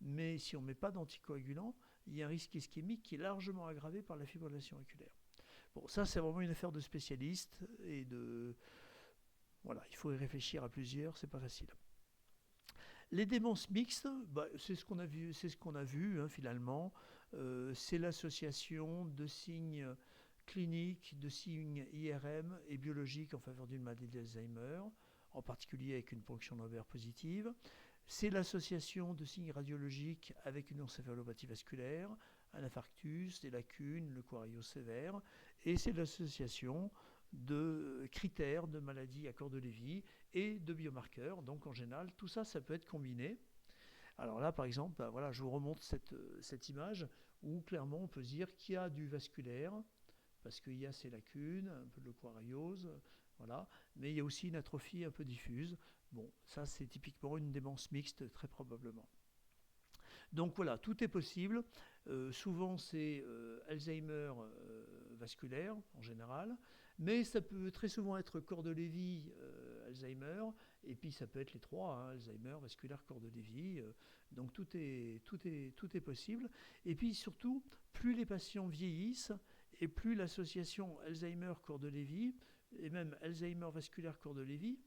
Mais si on ne met pas d'anticoagulant, il y a un risque ischémique qui est largement aggravé par la fibrillation auriculaire. Bon, ça, c'est vraiment une affaire de spécialistes et de... Voilà, il faut y réfléchir à plusieurs, c'est pas facile. Les démences mixtes, c'est ce qu'on a vu, hein, finalement. C'est l'association de signes cliniques, de signes IRM et biologiques en faveur d'une maladie d'Alzheimer, en particulier avec une ponction lobaire positive. C'est l'association de signes radiologiques avec une encéphalopathie vasculaire, un infarctus, des lacunes, le coariot sévère, et c'est l'association de critères de maladies à corps de Lévy et de biomarqueurs. Donc en général, tout ça, ça peut être combiné. Alors là, par exemple, voilà, je vous remonte cette image où clairement on peut se dire qu'il y a du vasculaire, parce qu'il y a ces lacunes, un peu de coariose, voilà, mais il y a aussi une atrophie un peu diffuse. Bon, ça c'est typiquement une démence mixte, très probablement. Donc voilà, tout est possible. Souvent c'est Alzheimer vasculaire en général, mais ça peut très souvent être corps de Lévy, Alzheimer, et puis ça peut être les trois, hein, Alzheimer, vasculaire, corps de Lévy. Donc tout est possible. Et puis surtout, plus les patients vieillissent, et plus l'association Alzheimer, corps de Lévy, et même Alzheimer vasculaire, corps de Lévy,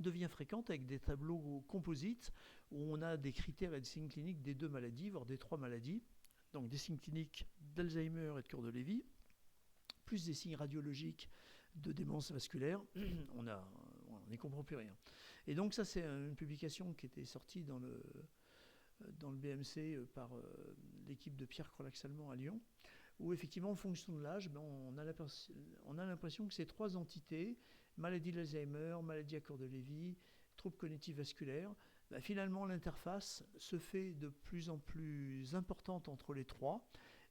devient fréquente avec des tableaux composites où on a des critères et des signes cliniques des deux maladies, voire des trois maladies. Donc des signes cliniques d'Alzheimer et de corps de Lévy, plus des signes radiologiques de démence vasculaire. On n'y comprend plus rien. Et donc ça, c'est une publication qui était sortie dans le BMC par l'équipe de Pierre Crolax-Allemand à Lyon, où effectivement, en fonction de l'âge, on a l'impression que ces trois entités, maladie d'Alzheimer, maladie à corps de Lévy, troubles cognitifs vasculaires, finalement l'interface se fait de plus en plus importante entre les trois,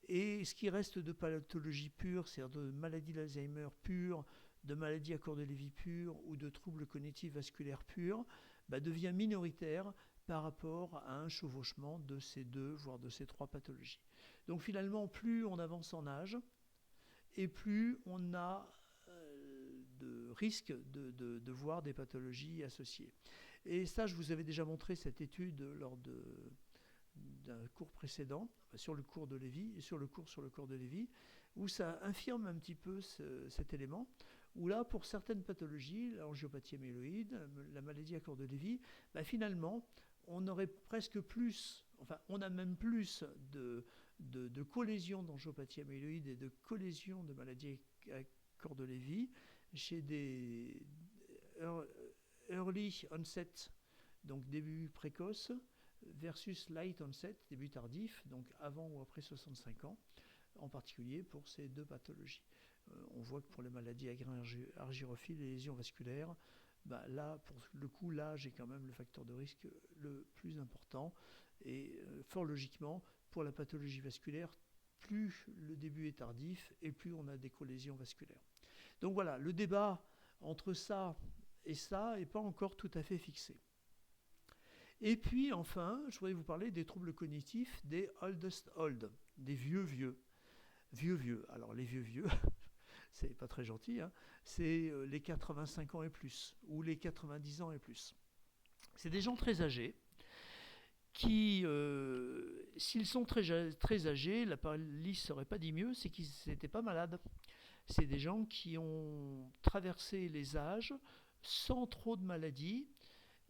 et ce qui reste de pathologie pure, c'est-à-dire de maladie d'Alzheimer pure, de maladie à corps de Lévy pure ou de troubles cognitifs vasculaires purs, devient minoritaire par rapport à un chevauchement de ces deux, voire de ces trois pathologies. Donc finalement, plus on avance en âge, et plus on a de risque de voir des pathologies associées. Et ça, je vous avais déjà montré cette étude lors d'un cours précédent, sur le cours de Lévy, et sur le cours sur le corps de Lévy, où ça infirme un petit peu cet élément, où là, pour certaines pathologies, l'angiopathie amyloïde, la maladie à corps de Lévy, finalement, on aurait presque plus, enfin, on a même plus de collésions d'angiopathie amyloïde et de collésions de maladies à corps de Lévy chez des early onset, donc début précoce, versus light onset, début tardif, donc avant ou après 65 ans, en particulier pour ces deux pathologies. On voit que pour les maladies à grains argyrophiles et les lésions vasculaires, là, pour le coup, l'âge est quand même le facteur de risque le plus important. Et fort logiquement, pour la pathologie vasculaire, plus le début est tardif et plus on a des collésions vasculaires. Donc voilà, le débat entre ça n'est pas encore tout à fait fixé. Et puis enfin, je voudrais vous parler des troubles cognitifs des oldest old, des vieux vieux. Vieux vieux. Alors les vieux vieux, c'est pas très gentil, hein, c'est les 85 ans et plus, ou les 90 ans et plus. C'est des gens très âgés qui, s'ils sont très âgés, la paralysie ne serait pas dit mieux, c'est qu'ils n'étaient pas malades. C'est des gens qui ont traversé les âges sans trop de maladies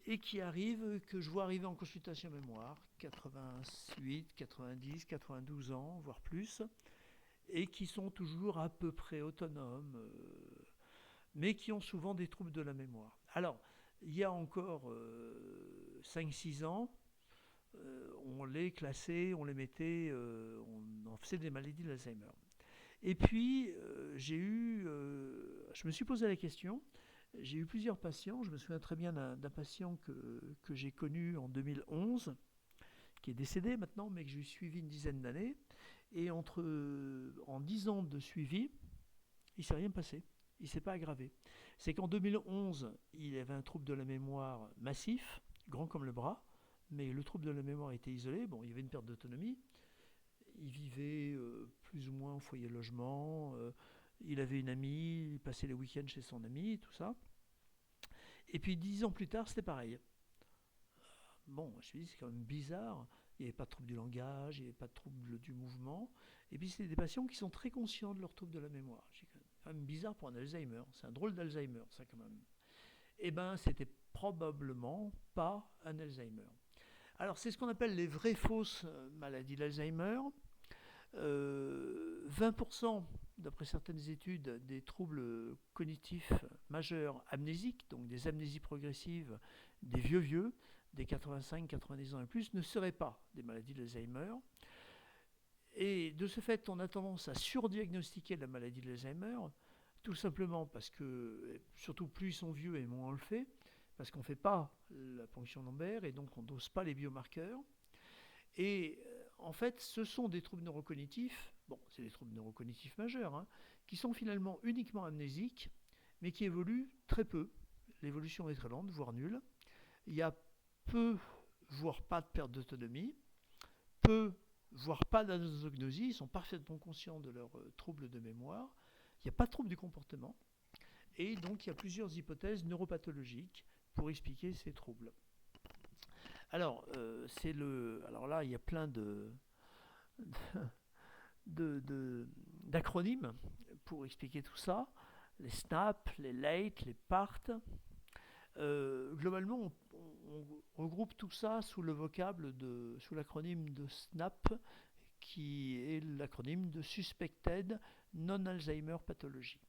et qui arrivent, que je vois arriver en consultation mémoire, 88, 90, 92 ans, voire plus, et qui sont toujours à peu près autonomes, mais qui ont souvent des troubles de la mémoire. Alors, il y a encore 5-6 ans, on les classait, on les mettait, on en faisait des maladies de l'Alzheimer. Et puis, je me suis posé la question, j'ai eu plusieurs patients, je me souviens très bien d'un patient que j'ai connu en 2011, qui est décédé maintenant, mais que j'ai suivi une dizaine d'années, et en 10 ans de suivi, il ne s'est rien passé, il ne s'est pas aggravé. C'est qu'en 2011, il avait un trouble de la mémoire massif, grand comme le bras, mais le trouble de la mémoire était isolé, bon, il y avait une perte d'autonomie, il vivait plus ou moins au foyer de logement, il avait une amie, il passait les week-ends chez son amie, tout ça. Et puis 10 ans plus tard, c'était pareil. Bon, je me suis dit, c'est quand même bizarre, il n'y avait pas de trouble du langage, il n'y avait pas de trouble du mouvement, et puis c'est des patients qui sont très conscients de leur trouble de la mémoire. C'est quand même bizarre pour un Alzheimer, c'est un drôle d'Alzheimer, ça quand même. Eh bien, c'était probablement pas un Alzheimer. Alors, c'est ce qu'on appelle les vraies fausses maladies d'Alzheimer. 20%, d'après certaines études, des troubles cognitifs majeurs amnésiques, donc des amnésies progressives des vieux, des 85-90 ans et plus, ne seraient pas des maladies d'Alzheimer. Et de ce fait, on a tendance à surdiagnostiquer la maladie d'Alzheimer, tout simplement parce que, surtout plus ils sont vieux et moins on le fait, parce qu'on ne fait pas la ponction lombaire et donc on ne dose pas les biomarqueurs. Et en fait, ce sont des troubles neurocognitifs, bon, c'est des troubles neurocognitifs majeurs, hein, qui sont finalement uniquement amnésiques, mais qui évoluent très peu. L'évolution est très lente, voire nulle. Il y a peu, voire pas de perte d'autonomie, peu, voire pas d'anosognosie, ils sont parfaitement conscients de leurs troubles de mémoire. Il n'y a pas de troubles du comportement. Et donc, il y a plusieurs hypothèses neuropathologiques pour expliquer ces troubles. Alors, alors là, il y a plein d'acronymes pour expliquer tout ça. Les SNAP, les LATE, les PART. Globalement, on regroupe tout ça sous sous l'acronyme de SNAP, qui est l'acronyme de Suspected Non-Alzheimer Pathology.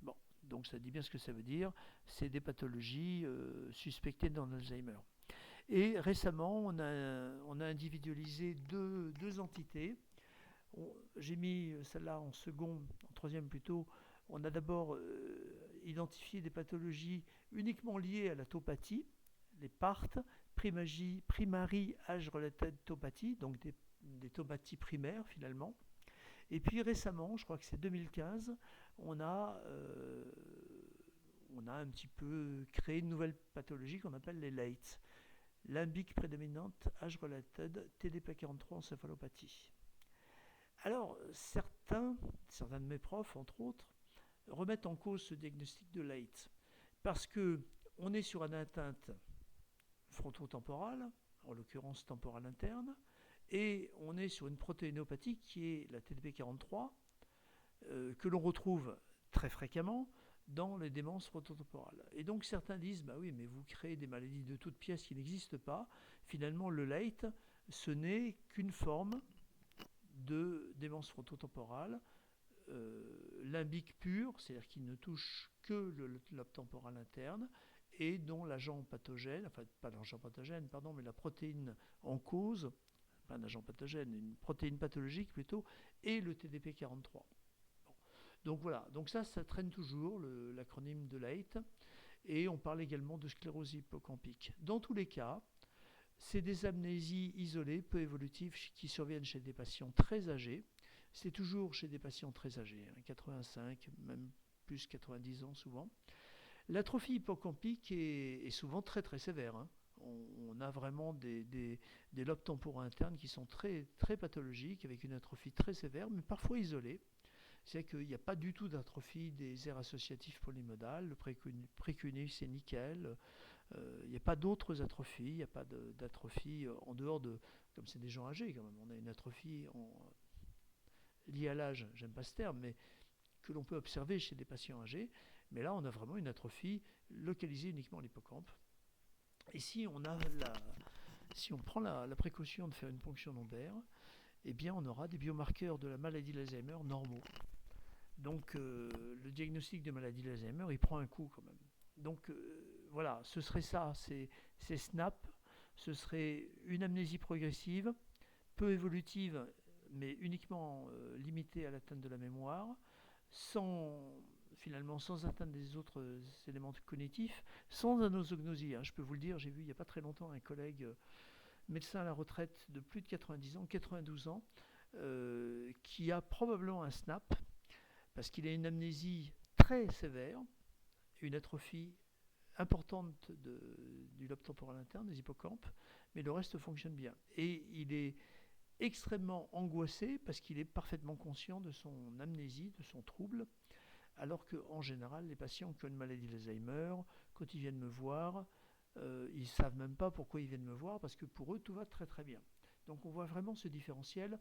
Bon, donc ça dit bien ce que ça veut dire. C'est des pathologies suspectées non-Alzheimer. Et récemment, on a individualisé deux entités. J'ai mis celle-là en second, en troisième plutôt. On a d'abord identifié des pathologies uniquement liées à la taupathie, les PART, Primary Age-Related Topathy, donc des taupathies primaires finalement. Et puis récemment, je crois que c'est 2015, on a un petit peu créé une nouvelle pathologie qu'on appelle les LATE. Limbique prédominante âge-related TDP43 encéphalopathie. Alors, certains de mes profs, entre autres, remettent en cause ce diagnostic de LATE parce qu'on est sur une atteinte frontotemporale, en l'occurrence temporale interne, et on est sur une protéinopathie qui est la TDP43, que l'on retrouve très fréquemment dans les démences frontotemporales. Et donc certains disent, bah oui, mais vous créez des maladies de toutes pièces qui n'existent pas. Finalement, le LATE, ce n'est qu'une forme de démence frontotemporale, limbique pure, c'est-à-dire qui ne touche que le lobe temporal interne, et dont l'agent pathogène, enfin pas l'agent pathogène, pardon, mais la protéine en cause, pas un agent pathogène, une protéine pathologique plutôt, et le TDP43. Donc voilà, donc ça traîne toujours, l'acronyme de LATE, et on parle également de sclérose hippocampique. Dans tous les cas, c'est des amnésies isolées, peu évolutives, qui surviennent chez des patients très âgés. C'est toujours chez des patients très âgés, 85, même plus 90 ans souvent. L'atrophie hippocampique est souvent très très sévère. on a vraiment des lobes temporaux internes qui sont très, très pathologiques, avec une atrophie très sévère, mais parfois isolée. C'est qu'il n'y a pas du tout d'atrophie des aires associatives polymodales. Le précunus c'est nickel. Il n'y a pas d'autres atrophies. Il n'y a pas d'atrophie en dehors de... Comme c'est des gens âgés quand même. On a une atrophie liée à l'âge, j'aime pas ce terme, mais que l'on peut observer chez des patients âgés. Mais là, on a vraiment une atrophie localisée uniquement à l'hippocampe. Et si on prend la précaution de faire une ponction lombaire, eh bien on aura des biomarqueurs de la maladie d'Alzheimer normaux. Donc le diagnostic de maladie d'Alzheimer, il prend un coup quand même. Donc voilà, ce serait ça, c'est SNAP, ce serait une amnésie progressive, peu évolutive, mais uniquement limitée à l'atteinte de la mémoire, finalement sans atteinte des autres éléments cognitifs, sans anosognosie. Je peux vous le dire, j'ai vu il n'y a pas très longtemps un collègue médecin à la retraite de plus de 90 ans, 92 ans, qui a probablement un SNAP, parce qu'il a une amnésie très sévère, une atrophie importante du lobe temporal interne, des hippocampes, mais le reste fonctionne bien. Et il est extrêmement angoissé parce qu'il est parfaitement conscient de son amnésie, de son trouble, alors qu'en général, les patients qui ont une maladie d'Alzheimer, quand ils viennent me voir, ils ne savent même pas pourquoi ils viennent me voir, parce que pour eux, tout va très très bien. Donc on voit vraiment ce différentiel,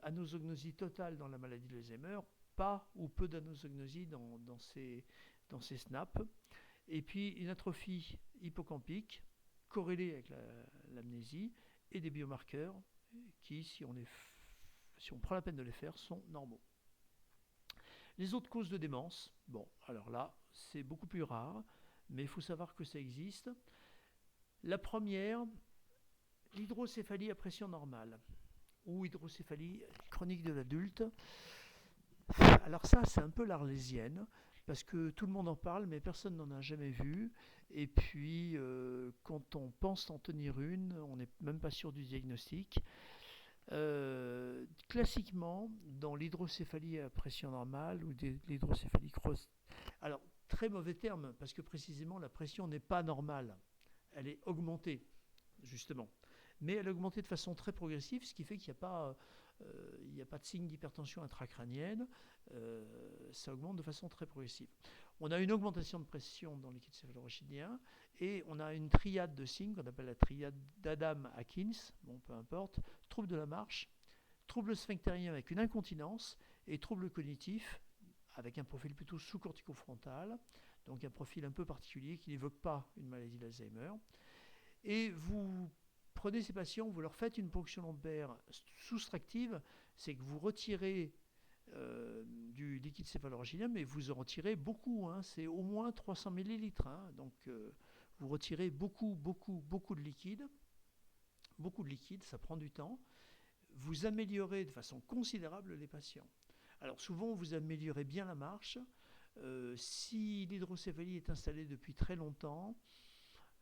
anosognosie totale dans la maladie d'Alzheimer, pas ou peu d'anosognosie dans ces SNAP, et puis une atrophie hippocampique corrélée avec l'amnésie, et des biomarqueurs qui, si on prend la peine de les faire, sont normaux. Les autres causes de démence, bon, alors là, c'est beaucoup plus rare, mais il faut savoir que ça existe. La première, l'hydrocéphalie à pression normale, ou hydrocéphalie chronique de l'adulte. Alors ça, c'est un peu l'arlésienne, parce que tout le monde en parle, mais personne n'en a jamais vu. Et puis, quand on pense en tenir une, on n'est même pas sûr du diagnostic. Classiquement, dans l'hydrocéphalie à pression normale ou l'hydrocéphalie cross... Alors, très mauvais terme, parce que précisément, la pression n'est pas normale. Elle est augmentée, justement. Mais elle est augmentée de façon très progressive, ce qui fait qu'il n'y a pas de signe d'hypertension intracrânienne. Ça augmente de façon très progressive. On a une augmentation de pression dans le liquide céphalorachidien et on a une triade de signes qu'on appelle la triade d'Adam-Atkins, bon, peu importe, trouble de la marche, trouble sphinctérien avec une incontinence et trouble cognitif avec un profil plutôt sous-corticofrontal, donc un profil un peu particulier qui n'évoque pas une maladie d'Alzheimer. Et vous prenez ces patients, vous leur faites une ponction lombaire soustractive, c'est que vous retirez du liquide céphalorachidien, mais vous en retirez beaucoup, c'est au moins 300 millilitres, donc vous retirez beaucoup de liquide, ça prend du temps. Vous améliorez de façon considérable les patients. Alors souvent, vous améliorez bien la marche. Si l'hydrocéphalie est installée depuis très longtemps,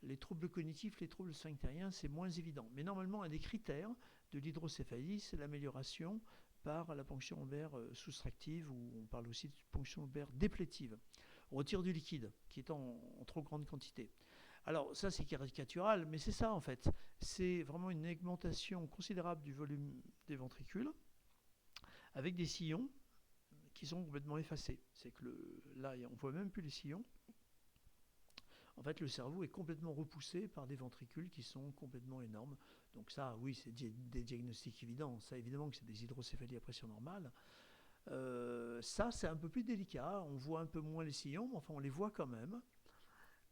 les troubles cognitifs, les troubles sphinctériens, c'est moins évident. Mais normalement, un des critères de l'hydrocéphalie, c'est l'amélioration par la ponction lombaire soustractive, ou on parle aussi de ponction lombaire déplétive. On retire du liquide qui est en trop grande quantité. Alors ça, c'est caricatural, mais c'est ça en fait. C'est vraiment une augmentation considérable du volume des ventricules avec des sillons qui sont complètement effacés. C'est que là, on ne voit même plus les sillons. En fait, le cerveau est complètement repoussé par des ventricules qui sont complètement énormes. Donc ça, oui, c'est des diagnostics évidents. Ça, évidemment que c'est des hydrocéphalies à pression normale. Ça, c'est un peu plus délicat. On voit un peu moins les sillons, mais enfin, on les voit quand même.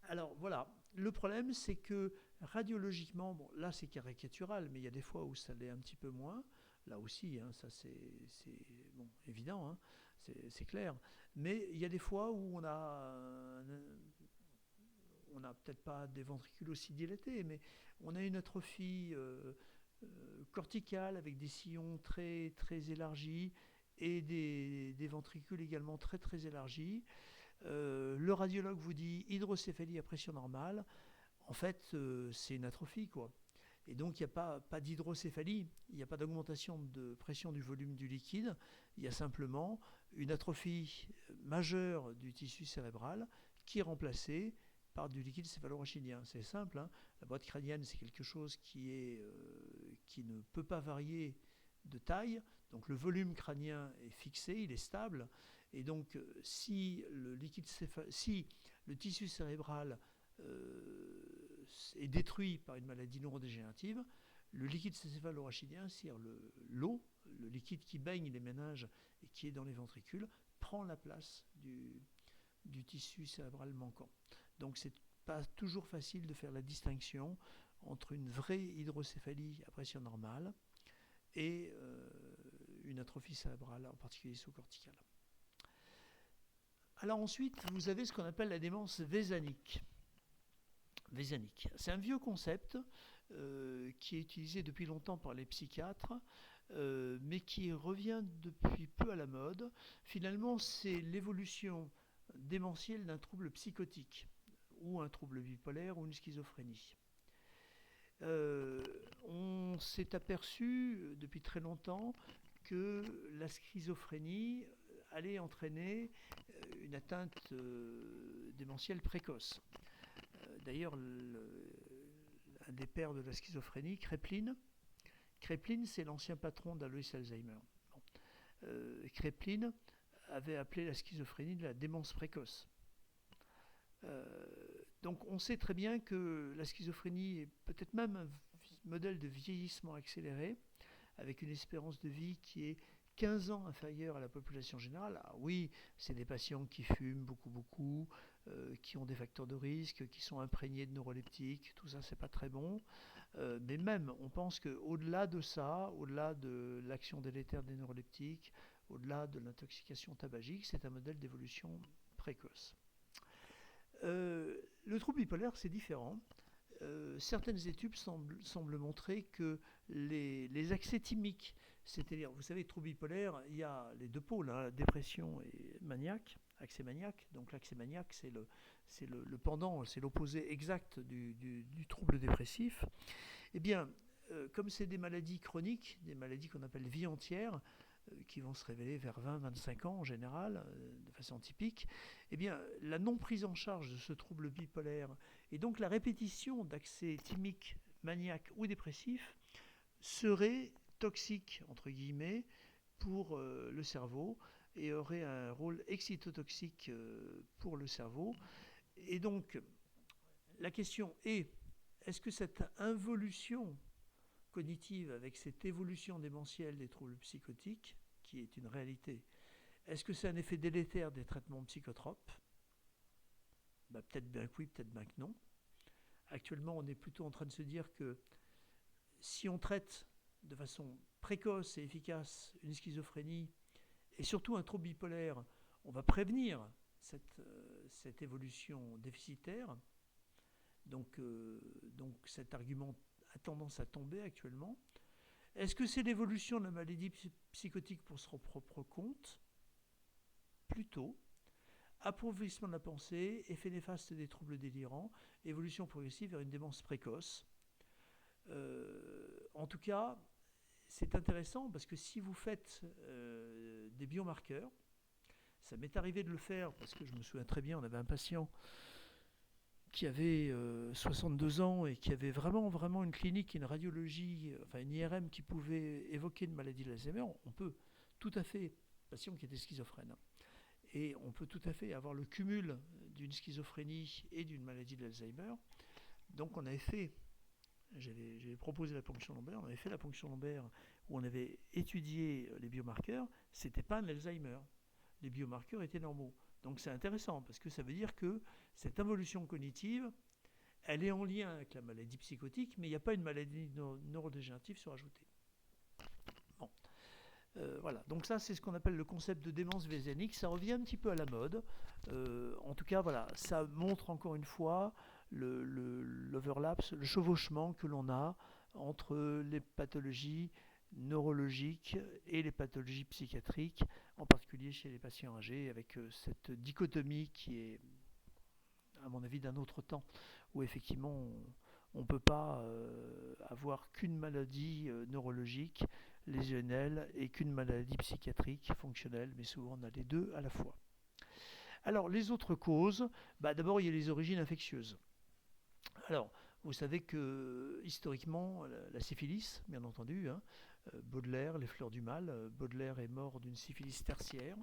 Alors, voilà. Le problème, c'est que radiologiquement, bon, là, c'est caricatural, mais il y a des fois où ça l'est un petit peu moins. Là aussi, ça, c'est bon, évident, c'est clair. Mais il y a des fois où on n'a peut-être pas des ventricules aussi dilatés, mais on a une atrophie corticale avec des sillons très, très élargis et des ventricules également très, très élargis. Le radiologue vous dit hydrocéphalie à pression normale. En fait, c'est une atrophie, quoi. Et donc, il n'y a pas d'hydrocéphalie, il n'y a pas d'augmentation de pression du volume du liquide, il y a simplement une atrophie majeure du tissu cérébral qui est remplacée part du liquide céphalorachidien. C'est simple, hein. La boîte crânienne, c'est quelque chose qui ne peut pas varier de taille. Donc le volume crânien est fixé, il est stable. Et donc si le tissu cérébral est détruit par une maladie neurodégénérative, le liquide céphalorachidien, c'est-à-dire l'eau, le liquide qui baigne les méninges et qui est dans les ventricules, prend la place du tissu cérébral manquant. Donc c'est pas toujours facile de faire la distinction entre une vraie hydrocéphalie à pression normale et une atrophie cérébrale, en particulier sous-corticale. Alors ensuite, vous avez ce qu'on appelle la démence vésanique. C'est un vieux concept qui est utilisé depuis longtemps par les psychiatres, mais qui revient depuis peu à la mode. Finalement, c'est l'évolution démentielle d'un trouble psychotique, ou un trouble bipolaire, ou une schizophrénie. On s'est aperçu depuis très longtemps que la schizophrénie allait entraîner une atteinte démentielle précoce. D'ailleurs, un des pères de la schizophrénie, Kraepelin, c'est l'ancien patron d'Alois Alzheimer. Bon. Kraepelin avait appelé la schizophrénie de la démence précoce. Donc on sait très bien que la schizophrénie est peut-être même un modèle de vieillissement accéléré, avec une espérance de vie qui est 15 ans inférieure à la population générale. Alors oui, c'est des patients qui fument beaucoup, qui ont des facteurs de risque, qui sont imprégnés de neuroleptiques, tout ça c'est pas très bon. Mais même, on pense qu'au-delà de ça, au-delà de l'action délétère des neuroleptiques, au-delà de l'intoxication tabagique, c'est un modèle d'évolution précoce. Le trouble bipolaire, c'est différent. Certaines études semblent montrer que les accès thymiques, c'est-à-dire, vous savez, trouble bipolaire, il y a les deux pôles, hein, dépression et maniaque, accès maniaque. Donc l'accès maniaque, c'est le pendant, c'est l'opposé exact du trouble dépressif. Eh bien, comme c'est des maladies chroniques, des maladies qu'on appelle vie entière, qui vont se révéler vers 20-25 ans en général, de façon typique, eh bien, la non prise en charge de ce trouble bipolaire et donc la répétition d'accès thymiques, maniaques ou dépressifs serait toxique, entre guillemets, pour le cerveau et aurait un rôle excitotoxique pour le cerveau. Et donc, la question est, est-ce que cette involution cognitive avec cette évolution démentielle des troubles psychotiques, qui est une réalité, est-ce que c'est un effet délétère des traitements psychotropes ? Peut-être bien que oui, peut-être bien que non. Actuellement, on est plutôt en train de se dire que si on traite de façon précoce et efficace une schizophrénie et surtout un trouble bipolaire, on va prévenir cette évolution déficitaire. Donc cet argument a tendance à tomber actuellement. Est-ce que c'est l'évolution de la maladie psychotique pour son propre compte ? Plutôt. Appauvrissement de la pensée, effet néfaste des troubles délirants, évolution progressive vers une démence précoce. En tout cas, c'est intéressant parce que si vous faites des biomarqueurs, ça m'est arrivé de le faire parce que je me souviens très bien, on avait un patient qui avait 62 ans et qui avait vraiment une clinique, une radiologie, enfin une IRM qui pouvait évoquer une maladie de l'Alzheimer. On peut tout à fait, patient qui était schizophrène, et on peut tout à fait avoir le cumul d'une schizophrénie et d'une maladie de l'Alzheimer. Donc on avait fait, j'avais proposé la ponction lombaire, on avait fait la ponction lombaire où on avait étudié les biomarqueurs, c'était pas un Alzheimer. Les biomarqueurs étaient normaux. Donc c'est intéressant parce que ça veut dire que cette involution cognitive, elle est en lien avec la maladie psychotique, mais il n'y a pas une maladie neurodégénérative surajoutée. Bon. Voilà, donc ça c'est ce qu'on appelle le concept de démence vésanique, ça revient un petit peu à la mode. En tout cas, voilà, ça montre encore une fois l'overlap, le chevauchement que l'on a entre les pathologies neurologiques et les pathologies psychiatriques, en particulier chez les patients âgés, avec cette dichotomie qui est, à mon avis, d'un autre temps, où effectivement on ne peut pas avoir qu'une maladie neurologique, lésionnelle, et qu'une maladie psychiatrique fonctionnelle, mais souvent on a les deux à la fois. Alors, les autres causes, d'abord, il y a les origines infectieuses. Alors, vous savez que historiquement, la syphilis, bien entendu, hein, Baudelaire, les fleurs du mal, Baudelaire est mort d'une syphilis tertiaire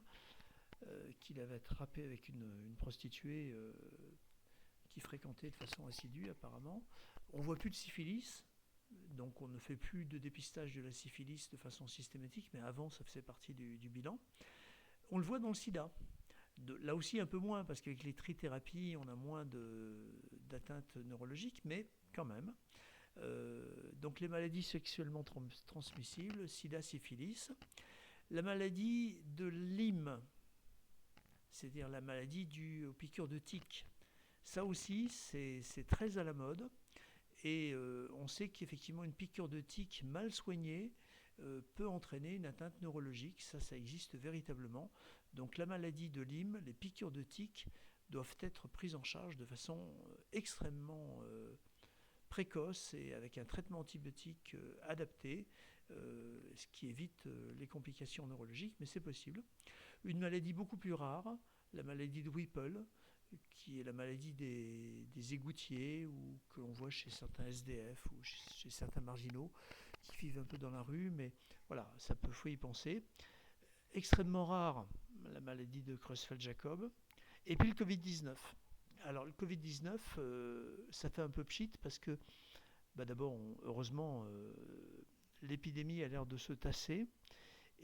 qu'il avait attrapée avec une prostituée qui fréquentait de façon assidue apparemment. On ne voit plus de syphilis, donc on ne fait plus de dépistage de la syphilis de façon systématique, mais avant ça faisait partie du bilan. On le voit dans le sida. Là aussi un peu moins, parce qu'avec les trithérapies, on a moins d'atteintes neurologiques, mais quand même. Donc les maladies sexuellement transmissibles, sida, syphilis. La maladie de Lyme, c'est-à-dire la maladie due aux piqûres de tiques. Ça aussi, c'est très à la mode. Et on sait qu'effectivement, une piqûre de tique mal soignée peut entraîner une atteinte neurologique. Ça existe véritablement. Donc la maladie de Lyme, les piqûres de tique doivent être prises en charge de façon extrêmement précoce et avec un traitement antibiotique adapté, ce qui évite les complications neurologiques, mais c'est possible. Une maladie beaucoup plus rare, la maladie de Whipple, qui est la maladie des égoutiers ou que l'on voit chez certains SDF ou chez certains marginaux qui vivent un peu dans la rue, mais voilà, ça peut, faut y penser. Extrêmement rare, la maladie de Creutzfeldt-Jakob, et puis le Covid-19. Alors le Covid-19, ça fait un peu pchit parce que d'abord, heureusement, l'épidémie a l'air de se tasser.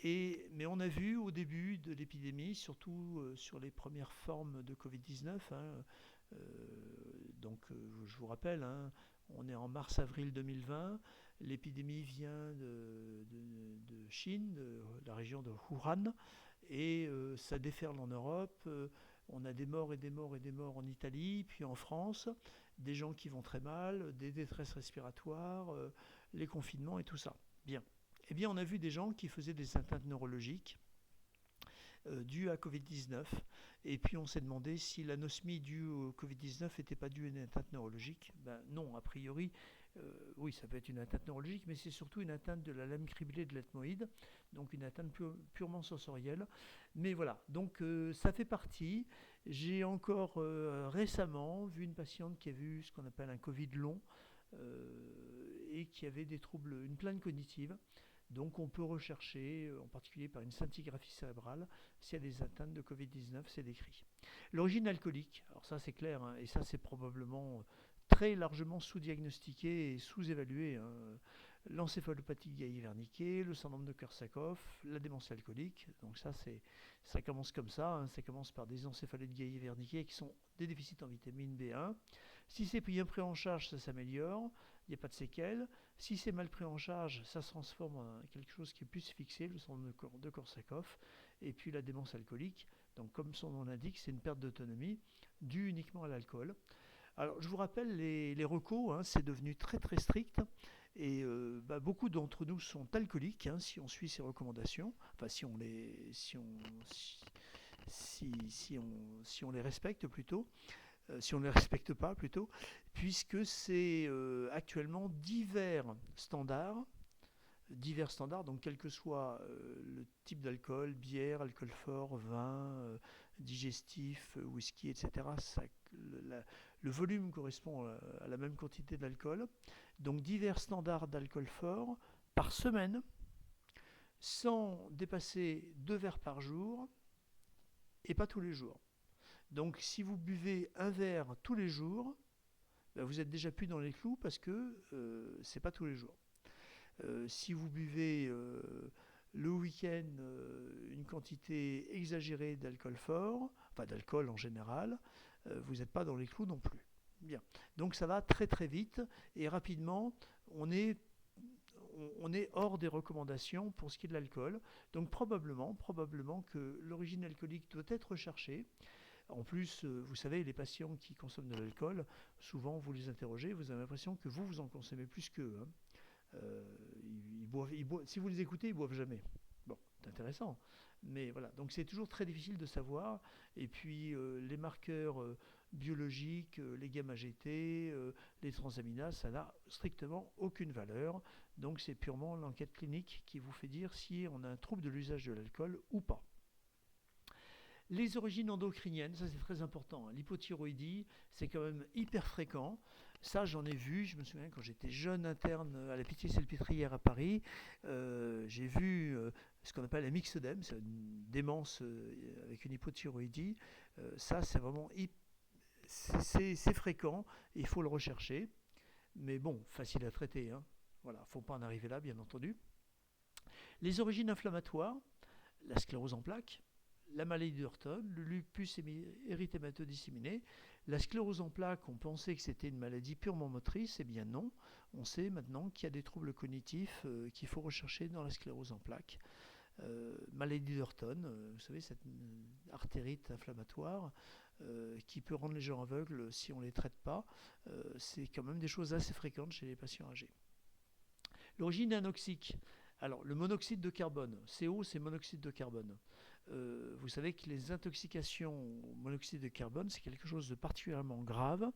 Mais on a vu au début de l'épidémie, surtout sur les premières formes de Covid-19, hein, je vous rappelle, hein, on est en mars-avril 2020, l'épidémie vient de Chine, de la région de Wuhan, et ça déferle en Europe. On a des morts et des morts et des morts en Italie, puis en France, des gens qui vont très mal, des détresses respiratoires, les confinements et tout ça. Bien. Eh bien, on a vu des gens qui faisaient des atteintes neurologiques dues à Covid-19. Et puis, on s'est demandé si l'anosmie due au Covid-19 n'était pas due à une atteinte neurologique. Non, a priori, oui, ça peut être une atteinte neurologique, mais c'est surtout une atteinte de la lame criblée de l'ethmoïde, donc une atteinte purement sensorielle. Mais voilà, donc ça fait partie. J'ai encore récemment vu une patiente qui a vu ce qu'on appelle un Covid long et qui avait des troubles, une plainte cognitive. Donc on peut rechercher, en particulier par une scintigraphie cérébrale, s'il y a des atteintes de Covid-19, c'est décrit. L'origine alcoolique, alors ça c'est clair, hein, et ça c'est probablement très largement sous-diagnostiqué et sous-évalué. Hein. L'encéphalopathie de Guéhi-Wernicke, le syndrome de Korsakoff, la démence alcoolique, donc ça commence comme ça, hein, ça commence par des encéphalées de Guéhi-Wernicke qui sont des déficits en vitamine B1. Si c'est bien pris en charge, ça s'améliore, il n'y a pas de séquelles. Si c'est mal pris en charge, ça se transforme en quelque chose qui est plus fixé, le syndrome de Korsakoff, et puis la démence alcoolique. Donc comme son nom l'indique, c'est une perte d'autonomie due uniquement à l'alcool. Alors je vous rappelle, les recos, hein, c'est devenu très très strict, et beaucoup d'entre nous sont alcooliques, hein, si on suit ces recommandations, enfin si on les respecte plutôt. Si on ne les respecte pas plutôt, puisque c'est actuellement divers standards, donc quel que soit le type d'alcool, bière, alcool fort, vin, digestif, whisky, etc. Le volume correspond à la même quantité d'alcool. Donc divers standards d'alcool fort par semaine, sans dépasser 2 verres par jour, et pas tous les jours. Donc si vous buvez un verre tous les jours, vous êtes déjà plus dans les clous parce que c'est pas tous les jours. Si vous buvez le week-end une quantité exagérée d'alcool fort, enfin d'alcool en général, vous n'êtes pas dans les clous non plus. Bien. Donc ça va très très vite et rapidement, on est hors des recommandations pour ce qui est de l'alcool. Donc probablement que l'origine alcoolique doit être recherchée. En plus, vous savez, les patients qui consomment de l'alcool, souvent vous les interrogez, vous avez l'impression que vous en consommez plus qu'eux. Hein. Si vous les écoutez, ils ne boivent jamais. Bon, c'est intéressant. Mais voilà, donc c'est toujours très difficile de savoir. Et puis les marqueurs biologiques, les gamma-GT, les transaminases, ça n'a strictement aucune valeur. Donc c'est purement l'enquête clinique qui vous fait dire si on a un trouble de l'usage de l'alcool ou pas. Les origines endocriniennes, ça c'est très important, hein. L'hypothyroïdie, c'est quand même hyper fréquent. Ça, j'en ai vu, je me souviens quand j'étais jeune interne à la Pitié-Salpêtrière à Paris, j'ai vu ce qu'on appelle la myxodème, c'est une démence avec une hypothyroïdie. Ça, c'est vraiment c'est fréquent, il faut le rechercher, mais bon, facile à traiter, hein. Voilà, il ne faut pas en arriver là, bien entendu. Les origines inflammatoires, la sclérose en plaques, la maladie d'Hurton, le lupus érythémateux disséminé. La sclérose en plaques, on pensait que c'était une maladie purement motrice, eh bien non. On sait maintenant qu'il y a des troubles cognitifs qu'il faut rechercher dans la sclérose en plaques. Maladie d'Hurton, vous savez, cette artérite inflammatoire qui peut rendre les gens aveugles si on ne les traite pas. C'est quand même des choses assez fréquentes chez les patients âgés. L'origine anoxique. Alors, le monoxyde de carbone, CO, c'est monoxyde de carbone. Vous savez que les intoxications au monoxyde de carbone, c'est quelque chose de particulièrement grave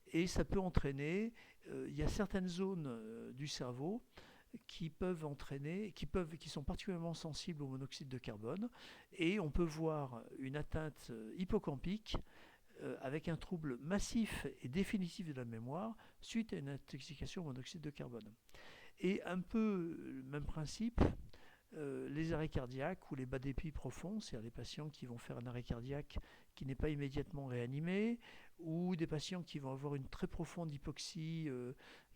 et ça peut entraîner, il y a certaines zones du cerveau qui peuvent entraîner, qui sont particulièrement sensibles au monoxyde de carbone et on peut voir une atteinte hippocampique avec un trouble massif et définitif de la mémoire suite à une intoxication au monoxyde de carbone. Et un peu le même principe, les arrêts cardiaques ou les bas dépit profonds, c'est-à-dire des patients qui vont faire un arrêt cardiaque qui n'est pas immédiatement réanimé, ou des patients qui vont avoir une très profonde hypoxie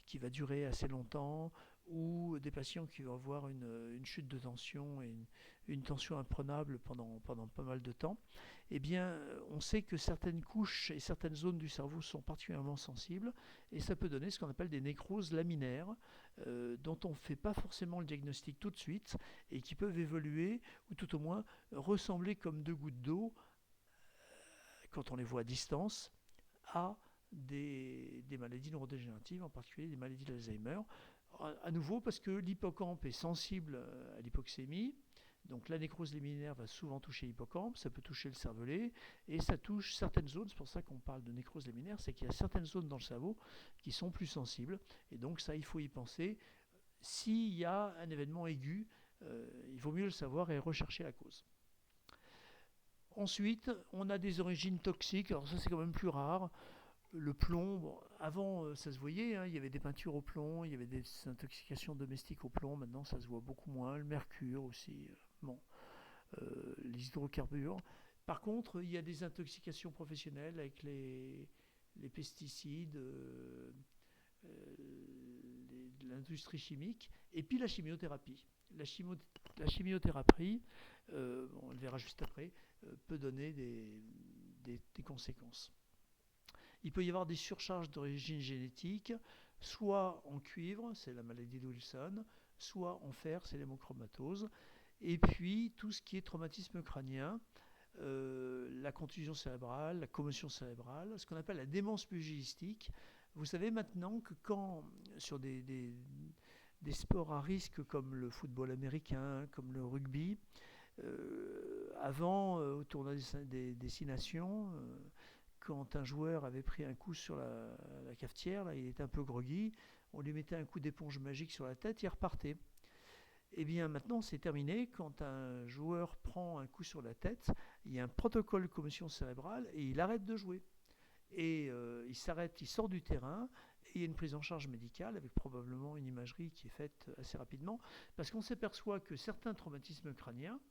qui va durer assez longtemps, ou des patients qui vont avoir une chute de tension et une tension imprenable pendant pas mal de temps. Eh bien, on sait que certaines couches et certaines zones du cerveau sont particulièrement sensibles, et ça peut donner ce qu'on appelle des nécroses laminaires, dont on ne fait pas forcément le diagnostic tout de suite, et qui peuvent évoluer, ou tout au moins ressembler comme deux gouttes d'eau, quand on les voit à distance, à des maladies neurodégénératives, en particulier des maladies d'Alzheimer. À nouveau, parce que l'hippocampe est sensible à l'hypoxémie, donc la nécrose laminaire va souvent toucher l'hippocampe, ça peut toucher le cervelet, et ça touche certaines zones, c'est pour ça qu'on parle de nécrose laminaire, c'est qu'il y a certaines zones dans le cerveau qui sont plus sensibles, et donc ça, il faut y penser. S'il y a un événement aigu, il vaut mieux le savoir et rechercher la cause. Ensuite, on a des origines toxiques, alors ça c'est quand même plus rare. Le plomb, bon, avant ça se voyait, hein, il y avait des peintures au plomb, il y avait des intoxications domestiques au plomb, maintenant ça se voit beaucoup moins, le mercure aussi, bon, les hydrocarbures. Par contre, il y a des intoxications professionnelles avec les pesticides, l'industrie chimique, et puis la chimiothérapie. La chimiothérapie, on le verra juste après, peut donner des conséquences. Il peut y avoir des surcharges d'origine génétique, soit en cuivre, c'est la maladie de Wilson, soit en fer, c'est l'hémochromatose. Et puis tout ce qui est traumatisme crânien, la contusion cérébrale, la commotion cérébrale, ce qu'on appelle la démence pugilistique. Vous savez maintenant que quand, sur des sports à risque comme le football américain, comme le rugby, avant, au tournoi des 6 nations, quand un joueur avait pris un coup sur la cafetière, là, il était un peu groggy, on lui mettait un coup d'éponge magique sur la tête, il repartait. Eh bien maintenant c'est terminé, quand un joueur prend un coup sur la tête, il y a un protocole de commotion cérébrale et il arrête de jouer. Et il s'arrête, il sort du terrain, et il y a une prise en charge médicale avec probablement une imagerie qui est faite assez rapidement, parce qu'on s'aperçoit que certains traumatismes crâniens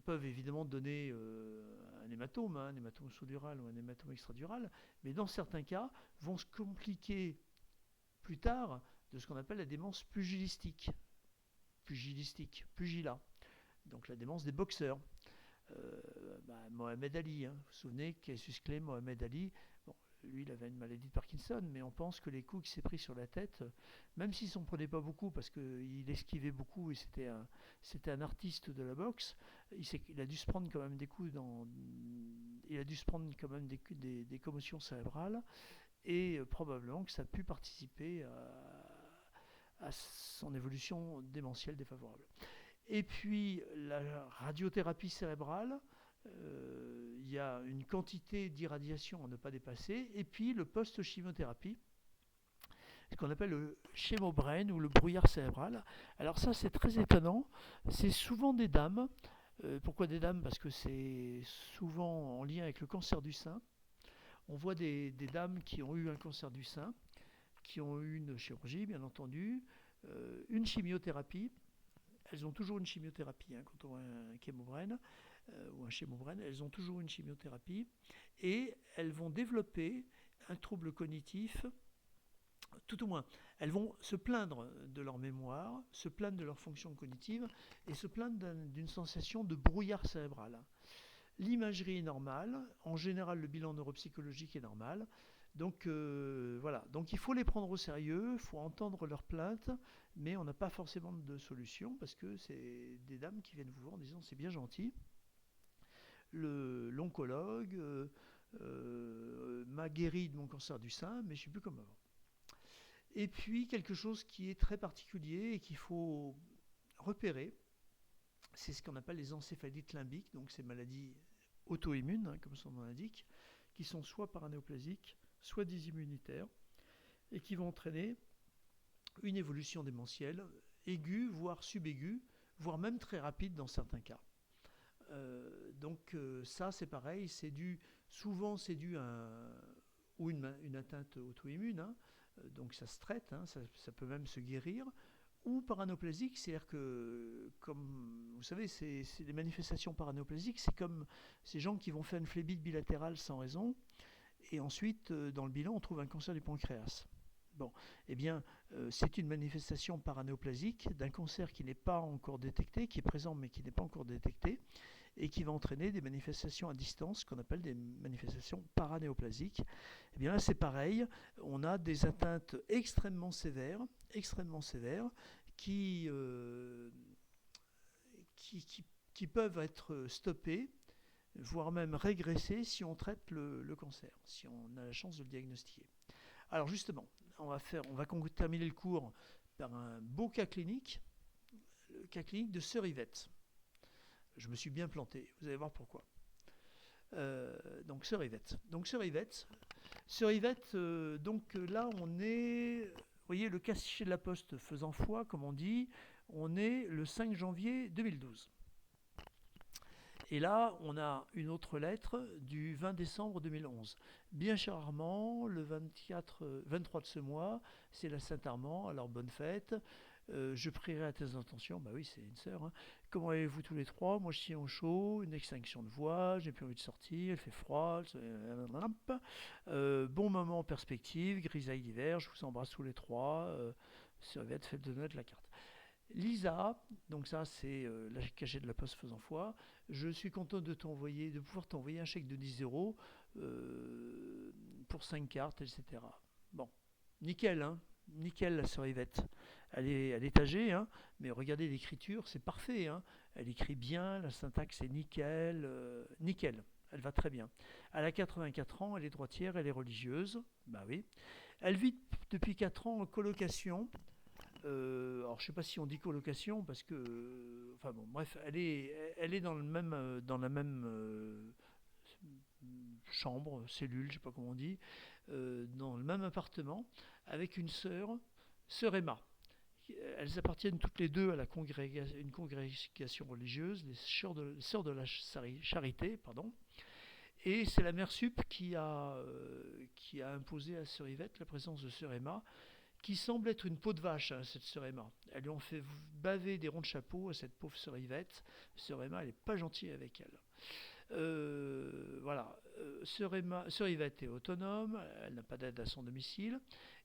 peuvent évidemment donner un hématome sous-dural ou un hématome extradural, mais dans certains cas vont se compliquer plus tard de ce qu'on appelle la démence pugilat, donc la démence des boxeurs. Mohamed Ali, hein, vous vous souvenez, Cassius Clay, Mohamed Ali, bon, lui il avait une maladie de Parkinson, mais on pense que les coups qu'il s'est pris sur la tête, même s'il s'en prenait pas beaucoup parce qu'il esquivait beaucoup et c'était un artiste de la boxe, il a dû se prendre quand même des coups il a dû se prendre quand même des commotions cérébrales, et probablement que ça a pu participer à son évolution démentielle défavorable. Et puis la radiothérapie cérébrale, il y a une quantité d'irradiation à ne pas dépasser, et puis le post-chimiothérapie, ce qu'on appelle le chémobrain ou le brouillard cérébral. Alors ça c'est très étonnant, c'est souvent des dames, Pourquoi des dames? Parce que c'est souvent en lien avec le cancer du sein. On voit des dames qui ont eu un cancer du sein, qui ont eu une chirurgie, bien entendu, une chimiothérapie. Elles ont toujours une chimiothérapie, hein, quand on a un chémobrène ou un chémobrène, elles ont toujours une chimiothérapie et elles vont développer un trouble cognitif, tout au moins. Elles vont se plaindre de leur mémoire, se plaindre de leur fonction cognitive et se plaindre d'une sensation de brouillard cérébral. L'imagerie est normale, en général le bilan neuropsychologique est normal. Donc voilà, donc il faut les prendre au sérieux, il faut entendre leurs plaintes, mais on n'a pas forcément de solution parce que c'est des dames qui viennent vous voir en disant c'est bien gentil, l'oncologue m'a guéri de mon cancer du sein, mais je ne suis plus comme avant. Et puis quelque chose qui est très particulier et qu'il faut repérer, c'est ce qu'on appelle les encéphalites limbiques, donc ces maladies auto-immunes, hein, comme son nom l'indique, qui sont soit paranéoplasiques, soit désimmunitaires, et qui vont entraîner une évolution démentielle aiguë, voire subaiguë, voire même très rapide dans certains cas. Donc ça c'est pareil, souvent c'est dû à ou une atteinte auto-immune, hein, donc ça se traite, hein, ça peut même se guérir, ou paranéoplasique, c'est-à-dire que, comme vous savez, c'est les manifestations paranéoplasiques, c'est comme ces gens qui vont faire une phlébite bilatérale sans raison, et ensuite, dans le bilan, on trouve un cancer du pancréas. Bon, eh bien, c'est une manifestation paranéoplasique d'un cancer qui n'est pas encore détecté, qui est présent mais qui n'est pas encore détecté, et qui va entraîner des manifestations à distance qu'on appelle des manifestations paranéoplasiques. Eh bien là, c'est pareil, on a des atteintes extrêmement sévères, qui, qui peuvent être stoppées, voire même régresser si on traite le cancer, si on a la chance de le diagnostiquer. Alors justement, on va terminer le cours par un beau cas clinique, le cas clinique de sœur Yvette. Je me suis bien planté, vous allez voir pourquoi. Donc sœur Yvette. Donc là on est, vous voyez, le casier de la Poste faisant foi, comme on dit, on est le 5 janvier 2012. Et là, on a une autre lettre du 20 décembre 2011. Bien cher Armand, le 23 de ce mois, c'est la Saint-Armand, alors bonne fête. Je prierai à tes intentions, bah oui, c'est une sœur. Hein. Comment allez-vous tous les trois? Moi, je suis au chaud, une extinction de voix, j'ai plus envie de sortir, il fait froid. Bon moment en perspective, grisaille d'hiver, je vous embrasse tous les trois. Survette, faites de note la carte. Lisa, donc ça c'est la cachette de la Poste faisant foi. Je suis content de pouvoir t'envoyer un chèque de 10 euros pour 5 cartes, etc. Bon, nickel, hein, nickel la sœur Yvette. Elle est âgée, hein, mais regardez l'écriture, c'est parfait. Hein. Elle écrit bien, la syntaxe est nickel, nickel. Elle va très bien. Elle a 84 ans, elle est droitière, elle est religieuse. Bah oui. Elle vit depuis 4 ans en colocation. Alors je ne sais pas si on dit colocation parce que, enfin bon, bref, elle est dans la même chambre, cellule, je ne sais pas comment on dit, dans le même appartement, avec une sœur Emma. Elles appartiennent toutes les deux à une congrégation religieuse, les sœurs de la charité, pardon. Et c'est la mère Sup qui a imposé à sœur Yvette la présence de sœur Emma, qui semble être une peau de vache, hein, cette sœur Emma. Elles lui ont fait baver des ronds de chapeau à cette pauvre sœur Yvette. Sœur Emma, elle n'est pas gentille avec elle. Voilà. Sœur Yvette est autonome, elle n'a pas d'aide à son domicile,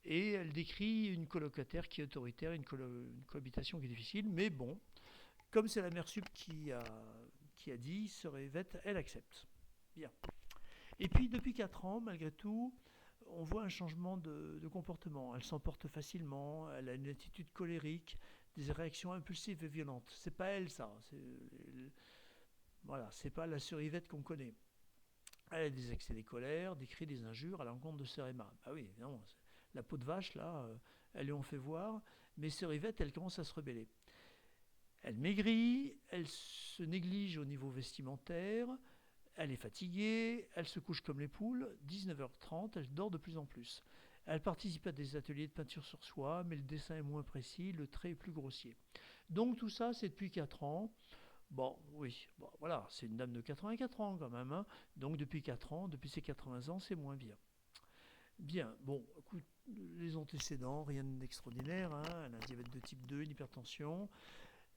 et elle décrit une colocataire qui est autoritaire, une cohabitation qui est difficile, mais bon, comme c'est la mère Sup qui a dit, sœur Yvette, elle accepte. Bien. Et puis, depuis 4 ans, malgré tout, on voit un changement de comportement. Elle s'emporte facilement, elle a une attitude colérique, des réactions impulsives et violentes. C'est pas elle, ça. Voilà, c'est pas la sœur Yvette qu'on connaît. Elle a des excès de colère, des cris, des injures à l'encontre de sœur Emma. Ah oui, évidemment, la peau de vache, là, elle lui en fait voir, mais sœur Yvette, elle commence à se rebeller. Elle maigrit, elle se néglige au niveau vestimentaire, elle est fatiguée, elle se couche comme les poules, 19h30, elle dort de plus en plus. Elle participe à des ateliers de peinture sur soie, mais le dessin est moins précis, le trait est plus grossier. Donc tout ça, c'est depuis 4 ans. Bon, oui, bon, voilà, c'est une dame de 84 ans quand même, hein. Donc depuis 4 ans, depuis ses 80 ans, c'est moins bien. Bien, bon, écoute, les antécédents, rien d'extraordinaire, hein. Elle a un diabète de type 2, une hypertension.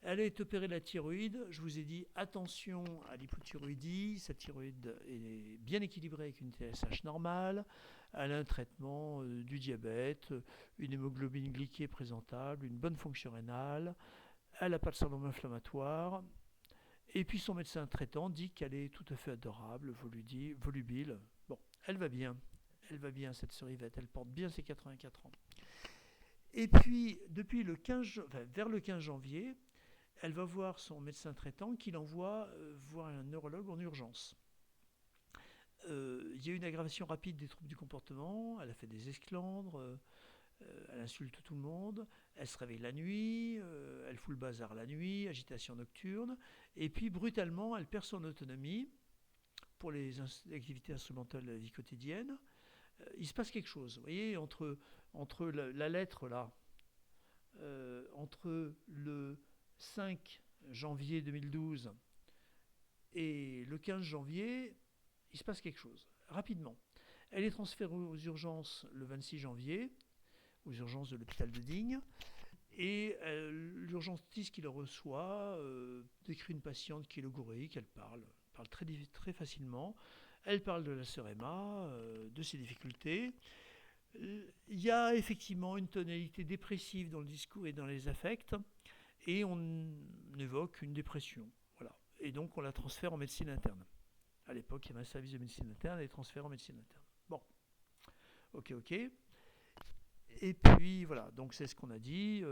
Elle est opérée de la thyroïde. Je vous ai dit attention à l'hypothyroïdie. Sa thyroïde est bien équilibrée avec une TSH normale. Elle a un traitement du diabète, une hémoglobine glyquée présentable, une bonne fonction rénale. Elle n'a pas de syndrome inflammatoire. Et puis son médecin traitant dit qu'elle est tout à fait adorable, volubile. Bon, elle va bien. Elle va bien, cette sœur Yvette. Elle porte bien ses 84 ans. Et puis, depuis le 15, enfin, vers le 15 janvier, elle va voir son médecin traitant qui l'envoie voir un neurologue en urgence. Il y a eu une aggravation rapide des troubles du comportement, elle a fait des esclandres, elle insulte tout le monde, elle se réveille la nuit, elle fout le bazar la nuit, agitation nocturne, et puis brutalement elle perd son autonomie pour les activités instrumentales de la vie quotidienne. Il se passe quelque chose, vous voyez, entre la lettre là, entre le 5 janvier 2012 et le 15 janvier, il se passe quelque chose, rapidement. Elle est transférée aux urgences le 26 janvier, aux urgences de l'hôpital de Digne, et l'urgentiste qui le reçoit décrit une patiente qui est logorique, elle parle très facilement, elle parle de la sœur Emma, de ses difficultés. Il y a effectivement une tonalité dépressive dans le discours et dans les affects, et on évoque une dépression. Voilà. Et donc on la transfère en médecine interne. À l'époque, il y avait un service de médecine interne et transfert en médecine interne. Bon, ok. Et puis voilà, donc c'est ce qu'on a dit.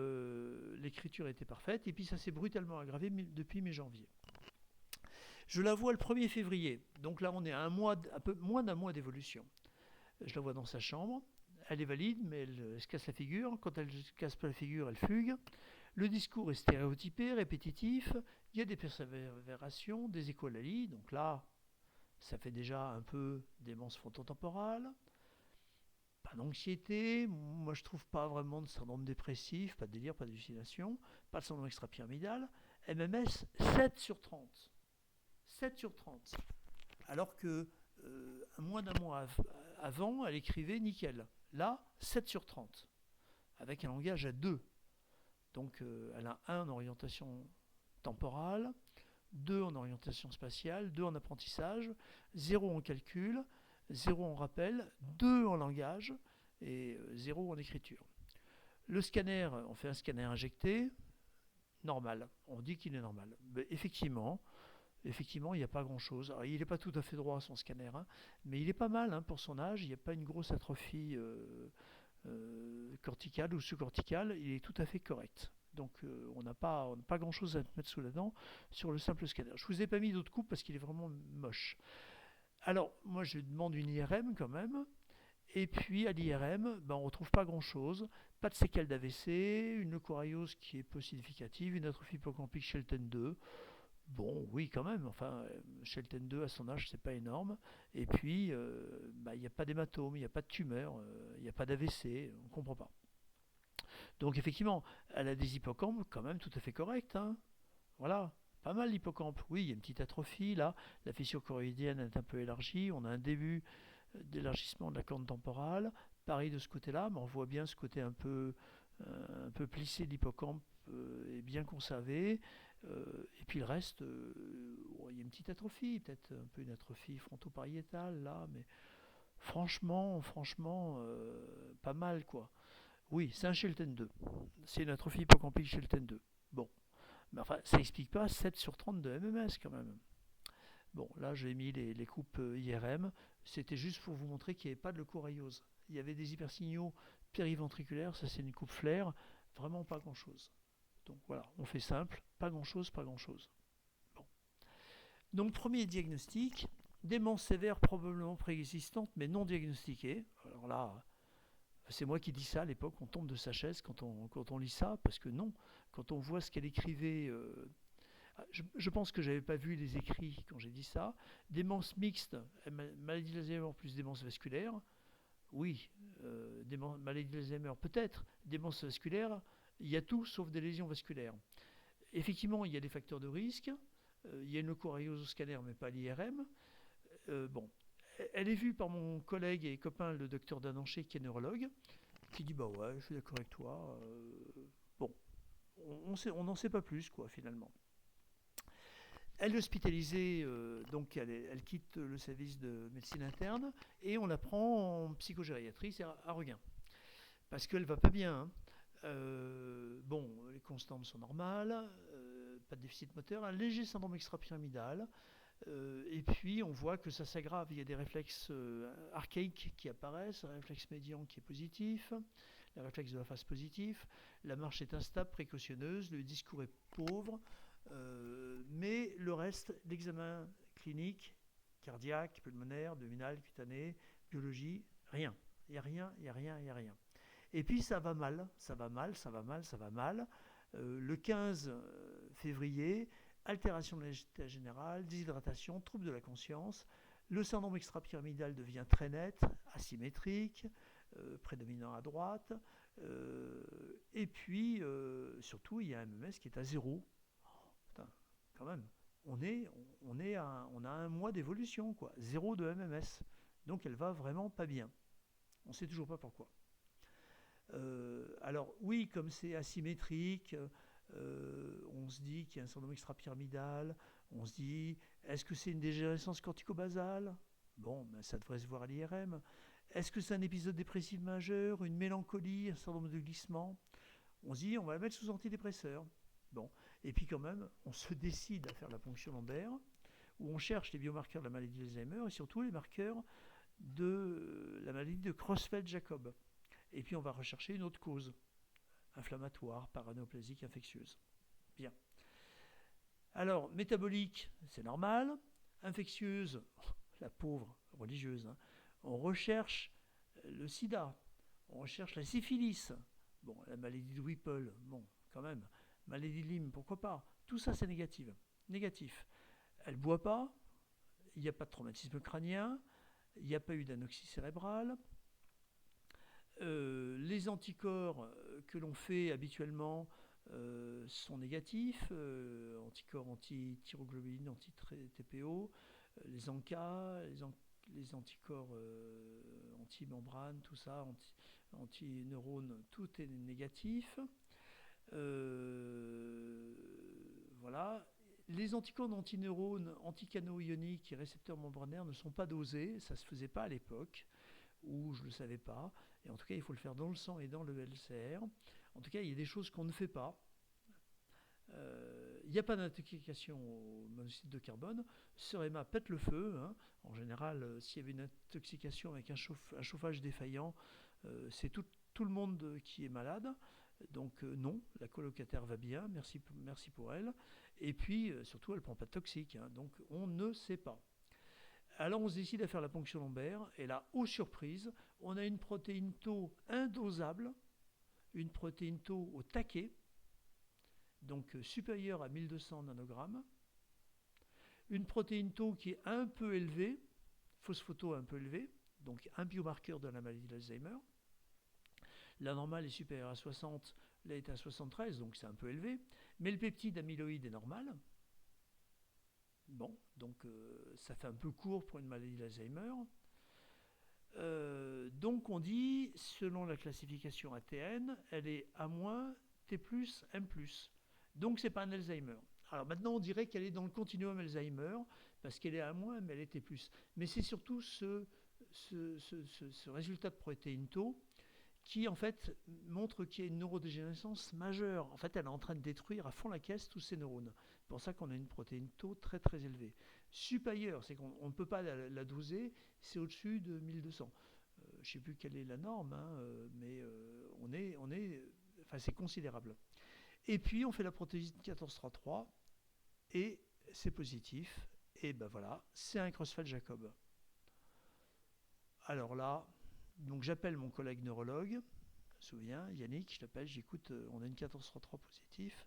L'écriture était parfaite, et puis ça s'est brutalement aggravé depuis mi-janvier. Je la vois le 1er février, donc là on est à un peu moins d'un mois d'évolution. Je la vois dans sa chambre, elle est valide, mais elle se casse la figure. Quand elle ne se casse pas la figure, elle fugue. Le discours est stéréotypé, répétitif. Il y a des persévérations, des écholalies. Donc là, ça fait déjà un peu démence frontotemporale. Pas d'anxiété. Moi, je trouve pas vraiment de syndrome dépressif, pas de délire, pas d'hallucination, pas de syndrome extra-pyramidal. MMS 7 sur 30. 7 sur 30. Alors que moins d'un mois avant, elle écrivait nickel. Là, 7 sur 30. Avec un langage à 2. Donc elle a 1 en orientation temporale, 2 en orientation spatiale, 2 en apprentissage, 0 en calcul, 0 en rappel, 2 en langage et 0 en écriture. Le scanner, on fait un scanner injecté, normal. On dit qu'il est normal. Mais effectivement, il n'y a pas grand-chose. Alors, il n'est pas tout à fait droit son scanner, hein, mais il est pas mal hein, pour son âge. Il n'y a pas une grosse atrophie corticale ou sous-corticale. Il est tout à fait correct. Donc on n'a pas grand-chose à mettre sous la dent sur le simple scanner. Je ne vous ai pas mis d'autres coupes parce qu'il est vraiment moche. Alors moi je demande une IRM quand même. Et puis à l'IRM, ben, on ne retrouve pas grand-chose. Pas de séquelles d'AVC, une leucoriose qui est peu significative, une atrophie hippocampique Shelton 2. Bon, oui, quand même. Enfin, Shelton 2 à son âge, c'est pas énorme. Et puis, il n'y a pas d'hématome, il n'y a pas de tumeur, il n'y a pas d'AVC, on ne comprend pas. Donc, effectivement, elle a des hippocampes quand même tout à fait corrects, hein. Voilà, pas mal l'hippocampe. Oui, il y a une petite atrophie là. La fissure choroïdienne est un peu élargie. On a un début d'élargissement de la corne temporale. Pareil de ce côté-là, mais on voit bien ce côté un peu plissé de l'hippocampe est bien conservé. Et puis le reste, il y a une petite atrophie, peut-être un peu une atrophie frontopariétale là, mais franchement, pas mal quoi. Oui, c'est un Shelton 2. C'est une atrophie hippocampique Shelton 2. Bon, mais enfin, ça n'explique pas 7 sur 30 de MMS quand même. Bon, là j'ai mis les coupes IRM. C'était juste pour vous montrer qu'il n'y avait pas de leucoriose. Il y avait des hypersignaux périventriculaires, ça c'est une coupe flair, vraiment pas grand chose. Donc voilà, on fait simple, pas grand chose, pas grand chose. Bon. Donc premier diagnostic, démence sévère probablement préexistante mais non diagnostiquée. Alors là, c'est moi qui dis ça à l'époque, on tombe de sa chaise quand on lit ça, parce que non, quand on voit ce qu'elle écrivait, je pense que j'avais pas vu les écrits quand j'ai dit ça. Démence mixte, maladie d'Alzheimer plus démence vasculaire. Oui, maladie d'Alzheimer peut-être, démence vasculaire, il y a tout sauf des lésions vasculaires. Effectivement, il y a des facteurs de risque. Il y a une leucoariose au scanner, mais pas l'IRM. Bon, elle est vue par mon collègue et copain, le docteur Dananché, qui est neurologue, qui dit bah ouais, je suis d'accord avec toi. Bon, on n'en sait pas plus, quoi, finalement. Elle est hospitalisée, donc elle quitte le service de médecine interne et on la prend en psychogériatrie, c'est à Reguin. Parce qu'elle va pas bien, hein. Bon, les constantes sont normales, pas de déficit moteur, un léger syndrome extra-pyramidal, et puis on voit que ça s'aggrave. Il y a des réflexes archaïques qui apparaissent, un réflexe médian qui est positif, le réflexe de la face positif, la marche est instable, précautionneuse, le discours est pauvre, mais le reste, l'examen clinique, cardiaque, pulmonaire, abdominal, cutané, biologie, rien. Il n'y a rien, il n'y a rien, il n'y a rien. Et puis ça va mal, ça va mal, ça va mal, ça va mal. Le 15 février, altération de l'état général, déshydratation, trouble de la conscience. Le syndrome extra-pyramidal devient très net, asymétrique, prédominant à droite. Et puis, surtout, il y a un MMS qui est à zéro. Oh, putain, quand même. On a un mois d'évolution, quoi. Zéro de MMS. Donc elle va vraiment pas bien. On ne sait toujours pas pourquoi. Alors oui, comme c'est asymétrique, on se dit qu'il y a un syndrome extra-pyramidal, on se dit, est-ce que c'est une dégénérescence corticobasale? Bon, ben, ça devrait se voir à l'IRM. Est-ce que c'est un épisode dépressif majeur, une mélancolie, un syndrome de glissement? On se dit, on va la mettre sous antidépresseur. Bon, et puis quand même, on se décide à faire la ponction lombaire, où on cherche les biomarqueurs de la maladie d'Alzheimer et surtout les marqueurs de la maladie de Creutzfeldt-Jakob. Et puis on va rechercher une autre cause, inflammatoire, paranéoplasique, infectieuse. Bien. Alors, métabolique, c'est normal. Infectieuse, la pauvre religieuse, hein. On recherche le sida, on recherche la syphilis. Bon, la maladie de Whipple, bon, quand même. Maladie de Lyme, pourquoi pas. Tout ça, c'est négatif. Négatif. Elle ne boit pas, il n'y a pas de traumatisme crânien, il n'y a pas eu d'anoxie cérébrale. Les anticorps que l'on fait habituellement sont négatifs, anticorps anti-thyroglobuline, anti-TPO, les ANCA, les anticorps anti-membrane, tout ça, anti-neurones, tout est négatif. Voilà. Les anticorps d'antineurones, anticanaux ioniques et récepteurs membranaires ne sont pas dosés, ça ne se faisait pas à l'époque, ou je ne le savais pas. Et en tout cas, il faut le faire dans le sang et dans le LCR. En tout cas, il y a des choses qu'on ne fait pas. Il n'y a pas d'intoxication au monoxyde de carbone. Cerema pète le feu, hein. En général, s'il y avait une intoxication avec un chauffage défaillant, c'est tout le monde qui est malade. Donc non, la colocataire va bien, merci pour elle. Et puis, surtout, elle ne prend pas de toxique, hein. Donc on ne sait pas. Alors on se décide à faire la ponction lombaire, et là, aux surprises, on a une protéine tau indosable, une protéine tau au taquet, donc supérieure à 1200 nanogrammes, une protéine tau qui est un peu élevée, phosphoto un peu élevé, donc un biomarqueur de la maladie d'Alzheimer. La normale est supérieure à 60, là est à 73, donc c'est un peu élevé, mais le peptide amyloïde est normal. Bon, donc ça fait un peu court pour une maladie d'Alzheimer. Donc on dit, selon la classification ATN, elle est A-, T+, M+. Donc c'est pas un Alzheimer. Alors maintenant on dirait qu'elle est dans le continuum Alzheimer, parce qu'elle est A-, mais elle est T+. Mais c'est surtout ce résultat de protéine tau qui en fait montre qu'il y a une neurodégénérescence majeure. En fait, elle est en train de détruire à fond la caisse tous ces neurones. C'est pour ça qu'on a une protéine tau très très élevée. Supérieure, c'est qu'on ne peut pas la doser, c'est au-dessus de 1200. Je ne sais plus quelle est la norme, hein, mais c'est considérable. Et puis on fait la protéine 1433 et c'est positif. Et ben voilà, c'est un Creutzfeldt-Jakob. Alors là, donc j'appelle mon collègue neurologue, je me souviens, Yannick, je l'appelle, j'écoute, on a une 1433 positif.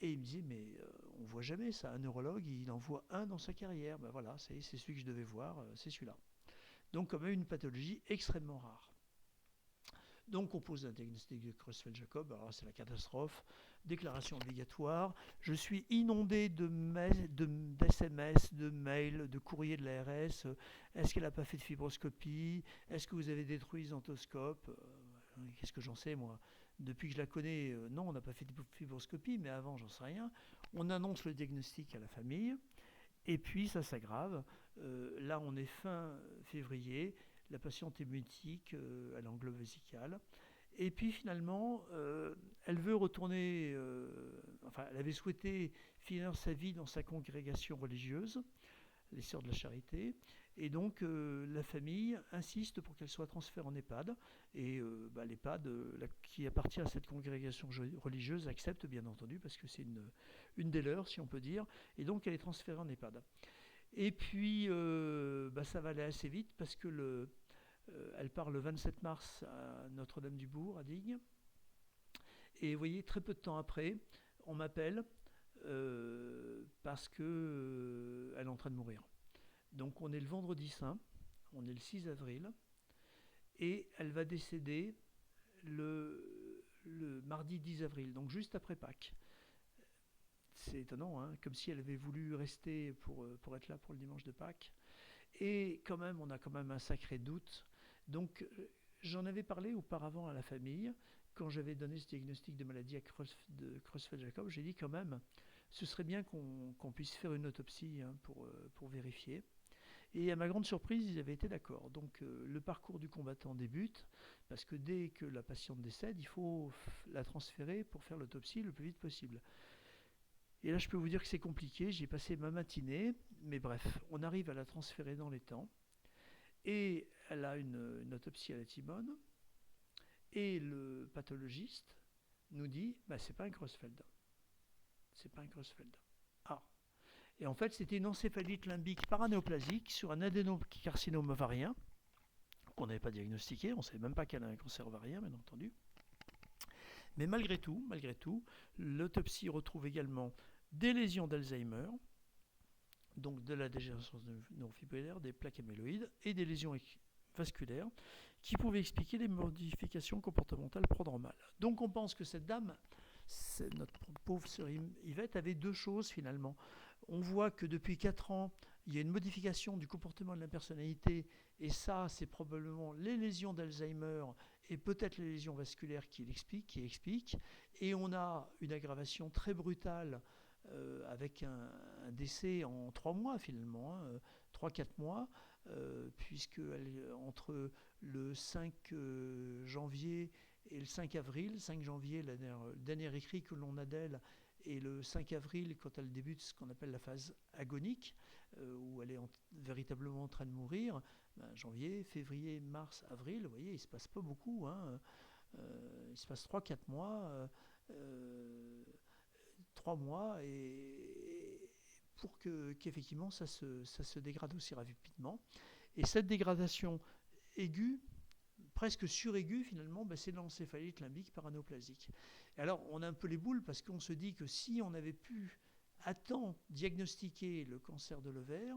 Et il me dit, mais on voit jamais ça, un neurologue, il en voit un dans sa carrière. Ben voilà, c'est celui que je devais voir, c'est celui-là. Donc quand même une pathologie extrêmement rare. Donc on pose un diagnostic de Creutzfeldt-Jakob, alors c'est la catastrophe, déclaration obligatoire. Je suis inondé d'SMS, de mails, de courriers de l'ARS. Est-ce qu'elle n'a pas fait de fibroscopie? Est-ce que vous avez détruit les endoscopes? Qu'est-ce que j'en sais, moi? Depuis que je la connais, non, on n'a pas fait de fibroscopie, mais avant, j'en sais rien. On annonce le diagnostic à la famille, et puis ça s'aggrave. Là, on est fin février, la patiente est mutique, elle a un globe vésical. Et puis finalement, elle veut retourner, enfin, elle avait souhaité finir sa vie dans sa congrégation religieuse, les Sœurs de la Charité. Et donc, la famille insiste pour qu'elle soit transférée en EHPAD. Et l'EHPAD, qui appartient à cette congrégation religieuse, accepte, bien entendu, parce que c'est une des leurs, si on peut dire. Et donc, elle est transférée en EHPAD. Et puis, ça va aller assez vite, parce que elle part le 27 mars à Notre-Dame-du-Bourg, à Digne. Et vous voyez, très peu de temps après, on m'appelle parce qu'elle est en train de mourir. Donc on est le vendredi saint, on est le 6 avril, et elle va décéder le mardi 10 avril, donc juste après Pâques. C'est étonnant, hein, comme si elle avait voulu rester pour être là pour le dimanche de Pâques. Et quand même, on a quand même un sacré doute. Donc j'en avais parlé auparavant à la famille, quand j'avais donné ce diagnostic de maladie à Creutzfeldt-Jakob, j'ai dit quand même, ce serait bien qu'on puisse faire une autopsie, hein, pour vérifier. Et à ma grande surprise, ils avaient été d'accord. Donc le parcours du combattant débute, parce que dès que la patiente décède, il faut la transférer pour faire l'autopsie le plus vite possible. Et là, je peux vous dire que c'est compliqué. J'ai passé ma matinée, mais bref, on arrive à la transférer dans les temps. Et elle a une autopsie à la Timone. Et le pathologiste nous dit, c'est pas un Creutzfeldt. C'est pas un Creutzfeldt. Ah. Et en fait, c'était une encéphalite limbique paranéoplasique sur un adénocarcinome ovarien qu'on n'avait pas diagnostiqué. On ne savait même pas qu'elle a un cancer ovarien, bien entendu. Mais malgré tout, l'autopsie retrouve également des lésions d'Alzheimer, donc de la dégénérescence neurofibrillaire, des plaques amyloïdes et des lésions vasculaires qui pouvaient expliquer les modifications comportementales prodromales. Donc on pense que cette dame, notre pauvre sœur Yvette, avait deux choses finalement. On voit que depuis 4 ans, il y a une modification du comportement de la personnalité, et ça, c'est probablement les lésions d'Alzheimer et peut-être les lésions vasculaires qui expliquent. Et on a une aggravation très brutale avec un décès en 3 mois finalement, 3-4 mois, puisque entre le 5 janvier et le 5 avril, 5 janvier, le dernier écrit que l'on a d'elle, et le 5 avril, quand elle débute ce qu'on appelle la phase agonique, où elle est véritablement en train de mourir, janvier, février, mars, avril, vous voyez, il ne se passe pas beaucoup, hein, il se passe 3-4 mois, 3 mois, et pour qu'effectivement ça se dégrade aussi rapidement. Et cette dégradation aiguë, presque suraiguë finalement, c'est l'encéphalite limbique paranéoplasique. Et alors on a un peu les boules parce qu'on se dit que si on avait pu à temps diagnostiquer le cancer de l'ovaire,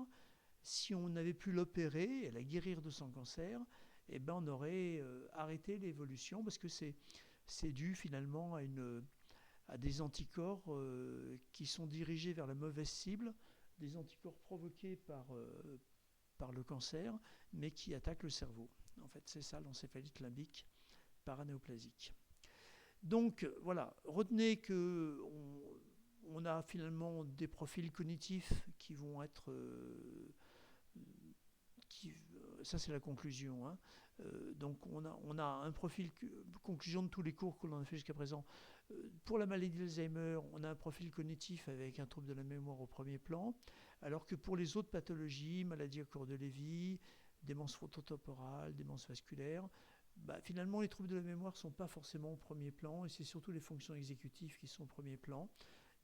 si on avait pu l'opérer et la guérir de son cancer, on aurait arrêté l'évolution, parce que c'est dû finalement à des anticorps qui sont dirigés vers la mauvaise cible, des anticorps provoqués par le cancer, mais qui attaquent le cerveau. En fait, c'est ça l'encéphalite limbique paranéoplasique. Donc voilà, retenez que on a finalement des profils cognitifs qui vont être... ça c'est la conclusion, hein. Donc on a un profil, conclusion de tous les cours que l'on a fait jusqu'à présent. Pour la maladie d'Alzheimer, on a un profil cognitif avec un trouble de la mémoire au premier plan, alors que pour les autres pathologies, maladie à corps de Lévy, démence frontotemporale, démence vasculaire, finalement les troubles de la mémoire ne sont pas forcément au premier plan, et c'est surtout les fonctions exécutives qui sont au premier plan,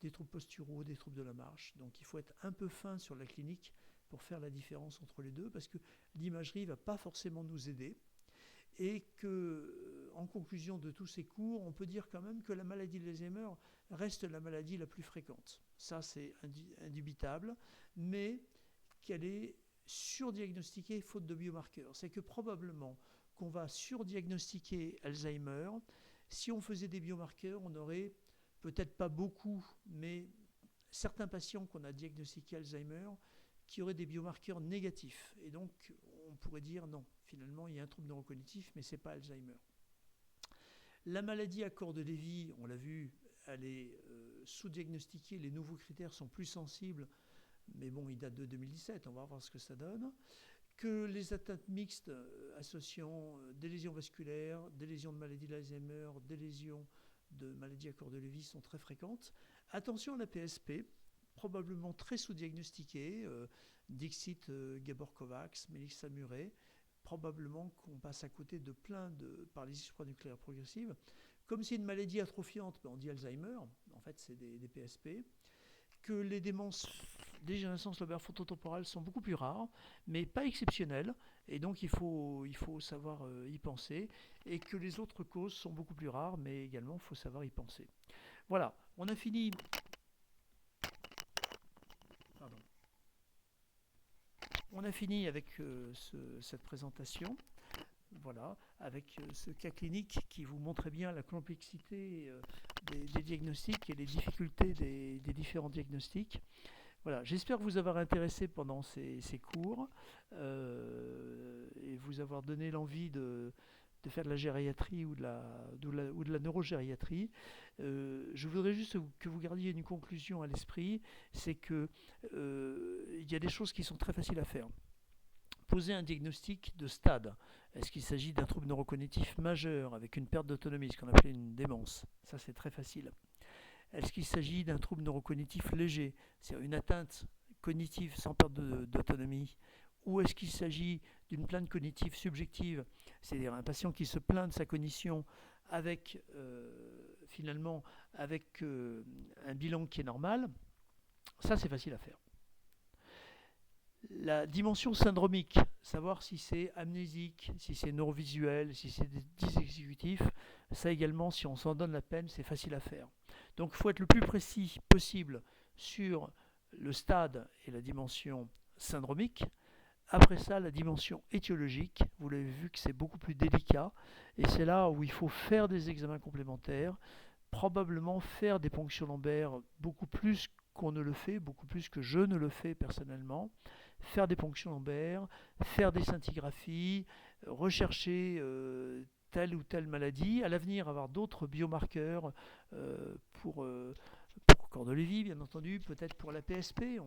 des troubles posturaux, des troubles de la marche. Donc il faut être un peu fin sur la clinique pour faire la différence entre les deux, parce que l'imagerie ne va pas forcément nous aider, et que, en conclusion de tous ces cours, on peut dire quand même que la maladie d'Alzheimer reste la maladie la plus fréquente. Ça, c'est indubitable, mais qu'elle est surdiagnostiquée faute de biomarqueurs. C'est que probablement qu'on va surdiagnostiquer Alzheimer. Si on faisait des biomarqueurs, on aurait peut-être pas beaucoup, mais certains patients qu'on a diagnostiqués Alzheimer qui auraient des biomarqueurs négatifs. Et donc, on pourrait dire non, finalement, il y a un trouble neurocognitif, mais ce n'est pas Alzheimer. La maladie à corps de Lévy, on l'a vu, elle est sous-diagnostiquée, les nouveaux critères sont plus sensibles, mais bon, ils datent de 2017, on va voir ce que ça donne. Que les atteintes mixtes associant des lésions vasculaires, des lésions de maladie d'Alzheimer, des lésions de maladie à corps de Lévy sont très fréquentes. Attention à la PSP, probablement très sous-diagnostiquée, Dixit Gabor Kovacs, Mélissa Muret, probablement qu'on passe à côté de plein de paralysie supranucléaire progressive. Comme c'est une maladie atrophiante, on dit Alzheimer, en fait c'est des PSP. Que les démences, dégénérescences lobaires frontotemporales sont beaucoup plus rares, mais pas exceptionnelles, et donc il faut savoir y penser, et que les autres causes sont beaucoup plus rares, mais également il faut savoir y penser. Voilà, on a fini. Pardon. On a fini avec cette présentation. Voilà, avec ce cas clinique qui vous montrait bien la complexité des diagnostics et les difficultés des différents diagnostics. Voilà, j'espère vous avoir intéressé pendant ces cours et vous avoir donné l'envie de faire de la gériatrie ou de la neurogériatrie. Je voudrais juste que vous gardiez une conclusion à l'esprit, c'est que il y a des choses qui sont très faciles à faire. Poser un diagnostic de stade. Est-ce qu'il s'agit d'un trouble neurocognitif majeur avec une perte d'autonomie, ce qu'on appelle une démence? Ça, c'est très facile. Est-ce qu'il s'agit d'un trouble neurocognitif léger, c'est-à-dire une atteinte cognitive sans perte d'autonomie? Ou est-ce qu'il s'agit d'une plainte cognitive subjective, c'est-à-dire un patient qui se plaint de sa cognition avec finalement avec un bilan qui est normal? Ça, c'est facile à faire. La dimension syndromique, savoir si c'est amnésique, si c'est neurovisuel, si c'est dysexécutif, ça également, si on s'en donne la peine, c'est facile à faire. Donc il faut être le plus précis possible sur le stade et la dimension syndromique. Après ça, la dimension étiologique, vous l'avez vu que c'est beaucoup plus délicat, et c'est là où il faut faire des examens complémentaires, probablement faire des ponctions lombaires beaucoup plus qu'on ne le fait, beaucoup plus que je ne le fais personnellement, faire des ponctions lombaires, faire des scintigraphies, rechercher telle ou telle maladie, à l'avenir avoir d'autres biomarqueurs pour corps de Lévy, bien entendu, peut-être pour la PSP.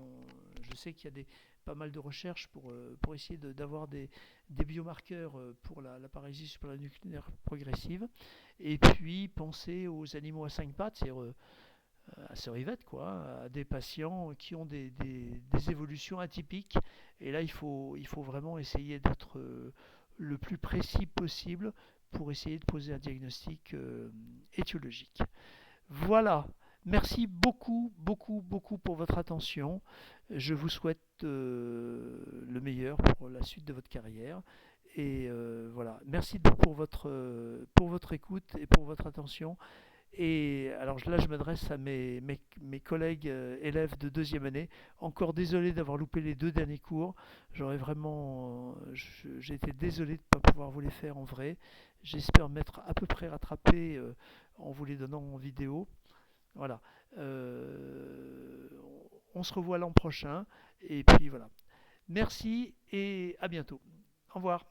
Je sais qu'il y a pas mal de recherches pour essayer d'avoir des biomarqueurs pour la paralysie supranucléaire progressive. Et puis penser aux animaux à 5 pattes, c'est-à-dire à survivette, quoi, à des patients qui ont des évolutions atypiques. Et là, il faut vraiment essayer d'être le plus précis possible pour essayer de poser un diagnostic étiologique. Voilà. Merci beaucoup, beaucoup, beaucoup pour votre attention. Je vous souhaite le meilleur pour la suite de votre carrière. Et voilà. Merci pour votre écoute et pour votre attention. Et alors là, je m'adresse à mes collègues élèves de deuxième année. Encore désolé d'avoir loupé les 2 derniers cours. J'ai été désolé de ne pas pouvoir vous les faire en vrai. J'espère m'être à peu près rattrapé en vous les donnant en vidéo. Voilà. On se revoit l'an prochain. Et puis voilà. Merci et à bientôt. Au revoir.